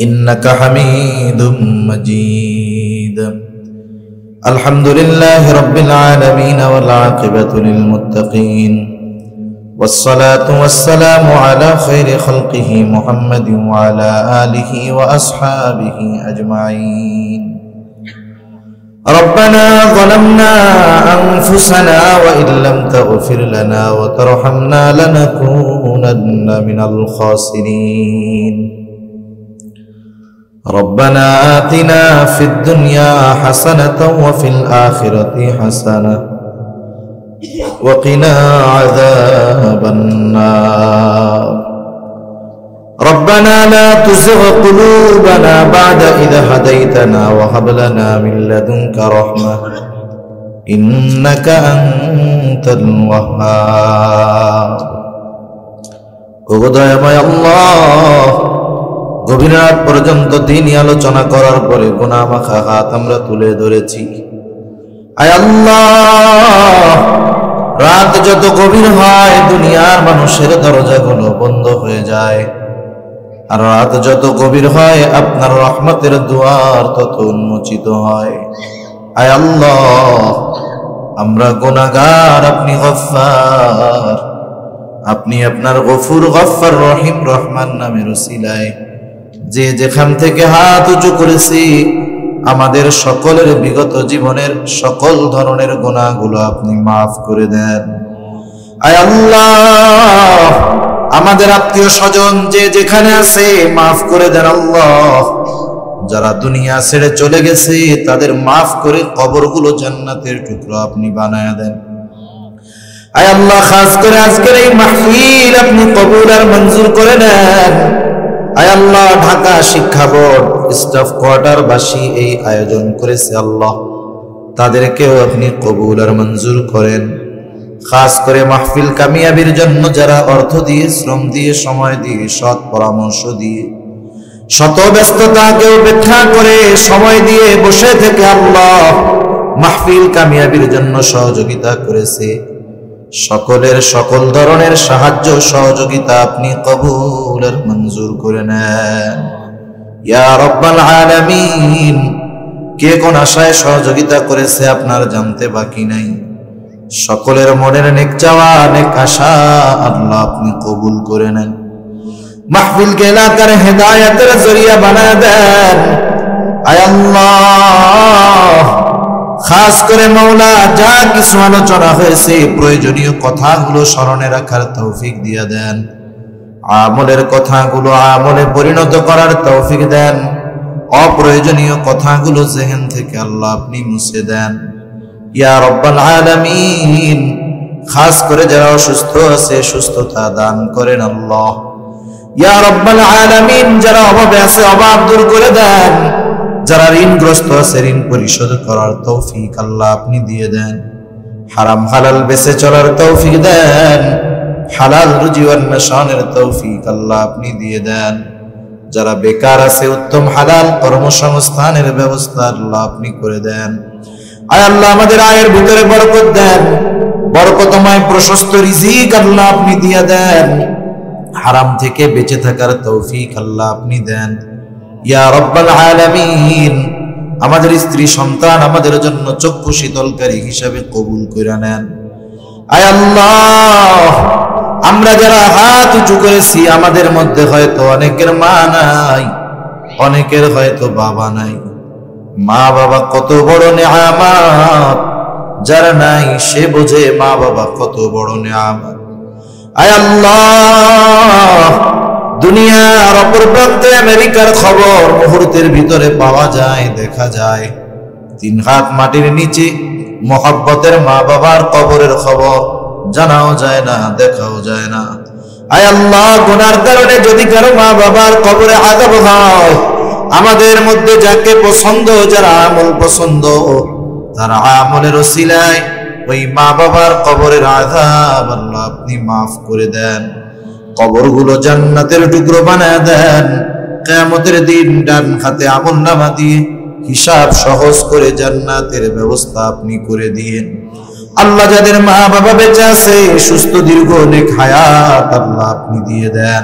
إنك حميد مجيد. الحمد لله رب العالمين والعاقبة للمتقين، والصلاة والسلام على خير خلقه محمد وعلى آله وأصحابه أجمعين. ربنا ظلمنا أنفسنا وإن لم تغفر لنا وترحمنا لنكونن من الخاسرين. ربنا آتنا في الدنيا حسنة وفي الآخرة حسنة وقنا عذاب النار ربنا لا تزغ قلوبنا بعد إذ هديتنا وهب لنا من لدنك رحمة إنك أنت الوهاب দয়াময় আল্লাহ, গভীর রাত পর্যন্ত দিনই আলোচনা করার পরে গুনাহ মাখা হাত আমরা তুলে ধরেছি। আয় আল্লাহ, রাত যত গভীর হয় দুনিয়ার মানুষের দরজাগুলো বন্ধ হয়ে যায়, আর রাত যত গভীর হয় আপনার রহমতের দুয়ার তত উন্মোচিত হয়। আয় আল্লাহ, আমরা গুনাহগার, আপনি গফফার, আপনি আপনার গফুর গফফার রহিম রহমান নামের উসিলায় যে যেখান থেকে হাত উঁচু করেছি আমাদের সকলের বিগত জীবনের সকল ধরনের গুনাহগুলো আপনি মাফ করে দেন। আয় আল্লাহ, আমাদের আত্মীয় স্বজন যে যেখানে আছে মাফ করে দেন আল্লাহ। যারা দুনিয়া ছেড়ে চলে গেছে তাদের মাফ করে কবরগুলো জান্নাতের টুকরো আপনি বানায়া দেন। আয় আল্লাহ, খাস করে আজকের এই মাহফিল আপনি কবুল আর মঞ্জুর করে নেন। আয় আল্লাহ, ঢাকা শিক্ষা বোর্ড স্টাফ কোয়ার্টারবাসী এই আয়োজন করেছে আল্লাহ, তাদেরকেও আপনি কবুল আর মঞ্জুর করেন। খাস করে মাহফিল কামিয়াবির জন্য যারা অর্থ দিয়ে, শ্রম দিয়ে, সময় দিয়ে, সৎ পরামর্শ দিয়ে, শত ব্যস্ততাকে উপেক্ষা করে সময় দিয়ে বসে থেকে আল্লাহ মাহফিল কামিয়াবির জন্য সহযোগিতা করেছে, সকলের সকল ধরনের সাহায্য সহযোগিতা আপনি কবুল আর মঞ্জুর করে নেন ইয়া রাব্বাল আলামিন। কে কোন আশায় সহযোগিতা করেছে আপনার জানতে বাকি নাই। সকলের মনের নেক চাওয়া, নেক আশা আল্লাহ আপনি কবুল করে নেন। মাহফিলকে এলাকার হেদায়েতের জরিয়া বানায় দেন। আয় আল্লাহ, খাস করে মাওলা যা কিছু আলোচনা হয়েছে প্রয়োজনীয় কথাগুলো স্মরণে রাখার তৌফিক দিয়ে দেন। আমলের কথাগুলো আমলে পরিণত করার তৌফিক দেন। অপ্রয়োজনীয় কথাগুলো জেহেন থেকে আল্লাহ আপনি মুছে দেন ইয়া রাব্বাল আলামিন। খাস করে যারা অসুস্থ আছে সুস্থতা দান করেন আল্লাহ ইয়া রাব্বাল আলামিন। যারা অভাবে আছে অভাব দূর করে দেন। যারা ঋণগ্রস্ত আছে ঋণ পরিশোধ করার তৌফিক আল্লাহ আপনি দিয়ে দেন। হারাম হালাল বেঁচে চলার তৌফিক দেন। হালাল রুজি অন্বেষণের তৌফিক আল্লাহ আপনি দিয়ে দেন। যারা বেকার আছে উত্তম হালাল কর্মসংস্থানের ব্যবস্থা আল্লাহ আপনি করে দেন। আয় আল্লাহ, আমাদের আয়ের ভিতরে বরকত দেন। বরকতময় প্রশস্ত রিজিক আল্লাহ আপনি দিয়ে দেন। হারাম থেকে বেঁচে থাকার তৌফিক আল্লাহ আপনি দেন ইয়া রাব্বাল আলামিন। আমাদের স্ত্রী সন্তান আমাদের জন্য চক্ষু শীতলকারী হিসাবে কবুল করে নেন। আয় আল্লাহ, আমরা যারা হাত উঁচু করেছি আমাদের মধ্যে হয়তো অনেকের মা নাই, অনেকের হয়তো বাবা নাই। মা বাবা কত বড় নেয়ামত, যারা নাই সে বোঝে মা বাবা কত বড় নেয়ামত। আয় আল্লাহ, দুনিয়ার অপর প্রান্তে আমেরিকার খবর মুহূর্তের ভিতরে পাওয়া যায়, দেখা যায়। 3 হাত মাটির নিচে মহব্বতের মা বাবার কবরের খবর জানাও যায় না, দেখাও যায় না। আয় আল্লাহ, গুনার কারণে যদি কারো মা বাবার কবরে আযাব হয়, আমাদের মধ্যে যাকে পছন্দ, যারা আমল পছন্দ, তারা আমলের ওসিলায় ওই মা বাবার কবরের আযাব আল্লাহ আপনি মাফ করে দেন। কবরগুলো জান্নাতের টুকরো বানায় দেন। কিয়ামতের দিন ডান হাতে আমলনামা দিয়ে হিসাব সহজ করে জান্নাতের ব্যবস্থা আপনি করে দিয়েন। আল্লাহ, যাদের মা বাবা বেঁচে আছে সুস্থ দীর্ঘ নেক হায়াত আল্লাহ আপনি দিয়ে দেন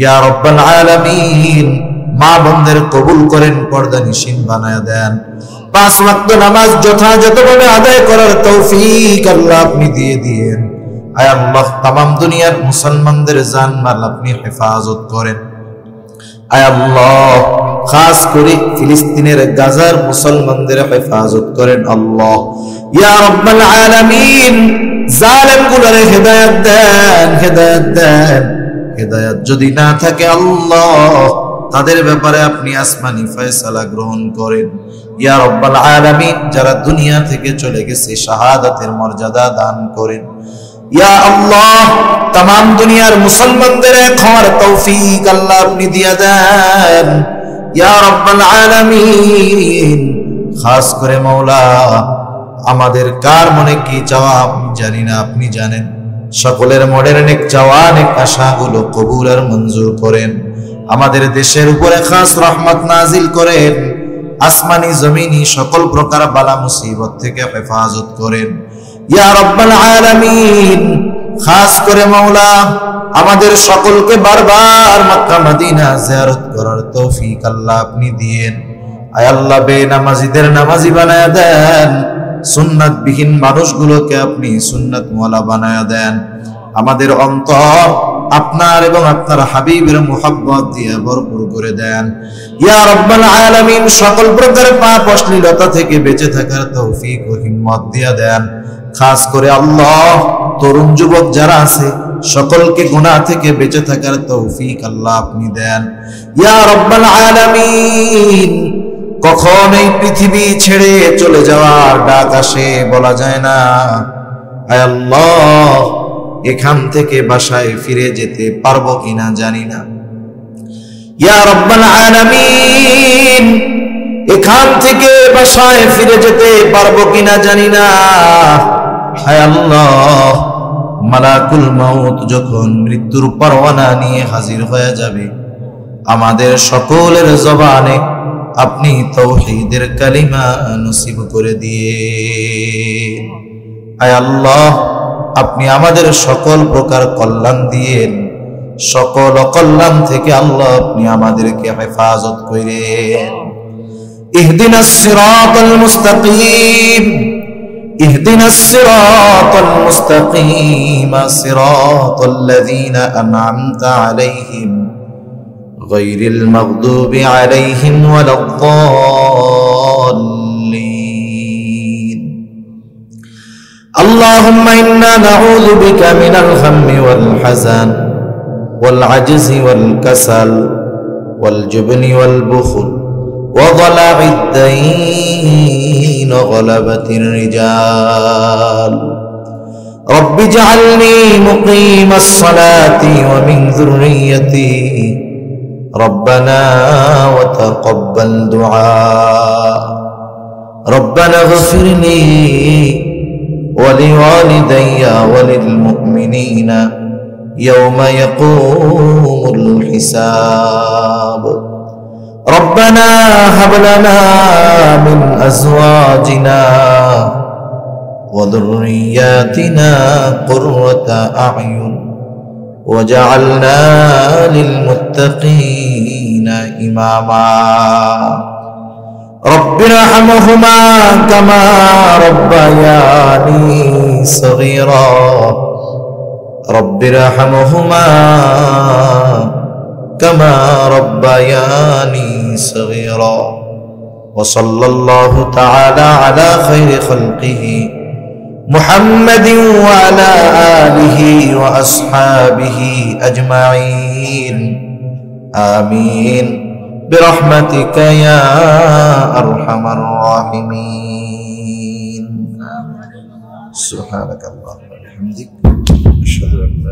ইয়া রাব্বাল আলামিন। মা বোনদের কবুল করেন, পর্দা নিশিন বানায় দেন। 5 ওয়াক্ত নামাজ যথাযথভাবে আদায় করার তৌফিক আল্লাহ আপনি দিয়ে দিয়েন। আয় আল্লাহ, তামাম দুনিয়ার মুসলমানদের জানমাল আপনি হেফাজত করেন। আয় আল্লাহ, খাস করে ফিলিস্তিনের গাজার মুসলমানদের হেফাজত করেন আল্লাহ ইয়া রাব্বাল আলামিন। জালেমগুলোর হেদায়েত দেন, হেদায়েত দেন। হেদায়েত যদি না থাকে আল্লাহ, তাদের ব্যাপারে আপনি আসমানি ফয়সালা গ্রহণ করেন ইয়া রাব্বাল আলামিন। যারা দুনিয়া থেকে চলে গেছে শাহাদাতের মর্যাদা দান করেন ইয়া আল্লাহ। तमाम দুনিয়ার মুসলমানদের এক হওয়ার তৌফিক আল্লাহ আপনি দিয়ে দেন ইয়া রাব্বাল আলামিন। খাস করে মাওলা আমাদের কার মনে কি চাওয়া আমি জানি না, আপনি জানেন। সকলের মনের নেক চাওয়া নেক আশাগুলো কবুল আর মঞ্জুর করেন। আমাদের দেশের উপরে খাস রহমত নাজিল করেন। আসমানি জমিনি সকল প্রকার বালা মুসিবত থেকে হেফাজত করেন ইয়া রাব্বাল আলামিন। খাস করে মাওলা আমাদের সকলকে বারবার মক্কা মদিনা জিয়ারত করার তৌফিক আল্লাহ আপনি দিয়েন। আয় আল্লাহ বেনামাজিদের নামাজি বানায়া দেন, সুন্নাত বিহীন মানুষগুলোকে আপনি সুন্নাত ওয়ালা বানায়া দেন। আমাদের অন্তর আপনার এবং আপনার হাবিবের মুহাব্বত দিয়ে ভরপুর করে দেন ইয়া রাব্বাল আলামিন। সকল প্রকার পাপ অশ্লীলতা থেকে বেঁচে থাকার তৌফিক ও হিম্মত দিয়ে দেন। খাস করে আল্লাহ তরুণ যুবক যারা আছে সকলকে গুনাহ থেকে বেঁচে থাকার তৌফিক আল্লাহ আপনি দেন ইয়া রাব্বাল আলামিন। কখন এই পৃথিবী ছেড়ে চলে যাওয়ার ডাক আসে বলা যায় না। আয় আল্লাহ এখান থেকে বাসায় ফিরে যেতে পারবো কিনা জানি না ইয়া রাব্বাল আলামিন। এখান থেকে বাসায় ফিরে যেতে পারবো কিনা জানি না। হায় আল্লাহ মালাকুল মাউত যখন মৃত্যুর পরওয়ানা নিয়ে হাজির হয়ে যাবে আমাদের সকলের জবানে আপনি তাওহীদের কালিমা নসিব করে দিয়ে। আয় আল্লাহ আপনি আমাদের সকল প্রকার কল্যাণ দিয়েন, সকল অকল্যাণ থেকে আল্লাহ আপনি আমাদেরকে হেফাজত করেন। ইহদিনাস সিরাতাল মুস্তাকিম, ইহদিনাস সিরাতাল মুস্তাকিম, সিরাতাল্লাযীনা আন'আমতা আলাইহিম গায়রিল মাগদুবি আলাইহিম ওয়ালাদ-দাল্লিন। اللهم إنا نعوذ بك من الهم والحزن والعجز والكسل والجبن والبخل وضلع الدين وغلبة الرجال. رب اجعلني مقيم الصلاة ومن ذريتي ربنا وتقبل دعاء. ربنا اغفر لي ولوالدي وللمؤمنين يوم يقوم الحساب. ربنا هب لنا من أزواجنا وذرياتنا قرة أعين وجعلنا للمتقين إماما. رب ارحمهما كما ربياني صغيرا. رب ارحمهما كما ربياني صغيرا. وصلى الله تعالى على خير خلقه محمد وعلى آله وأصحابه أجمعين. آمين برحمتك يا أرحم الراحمين. سبحانك اللهم وبحمدك أشهد أن لا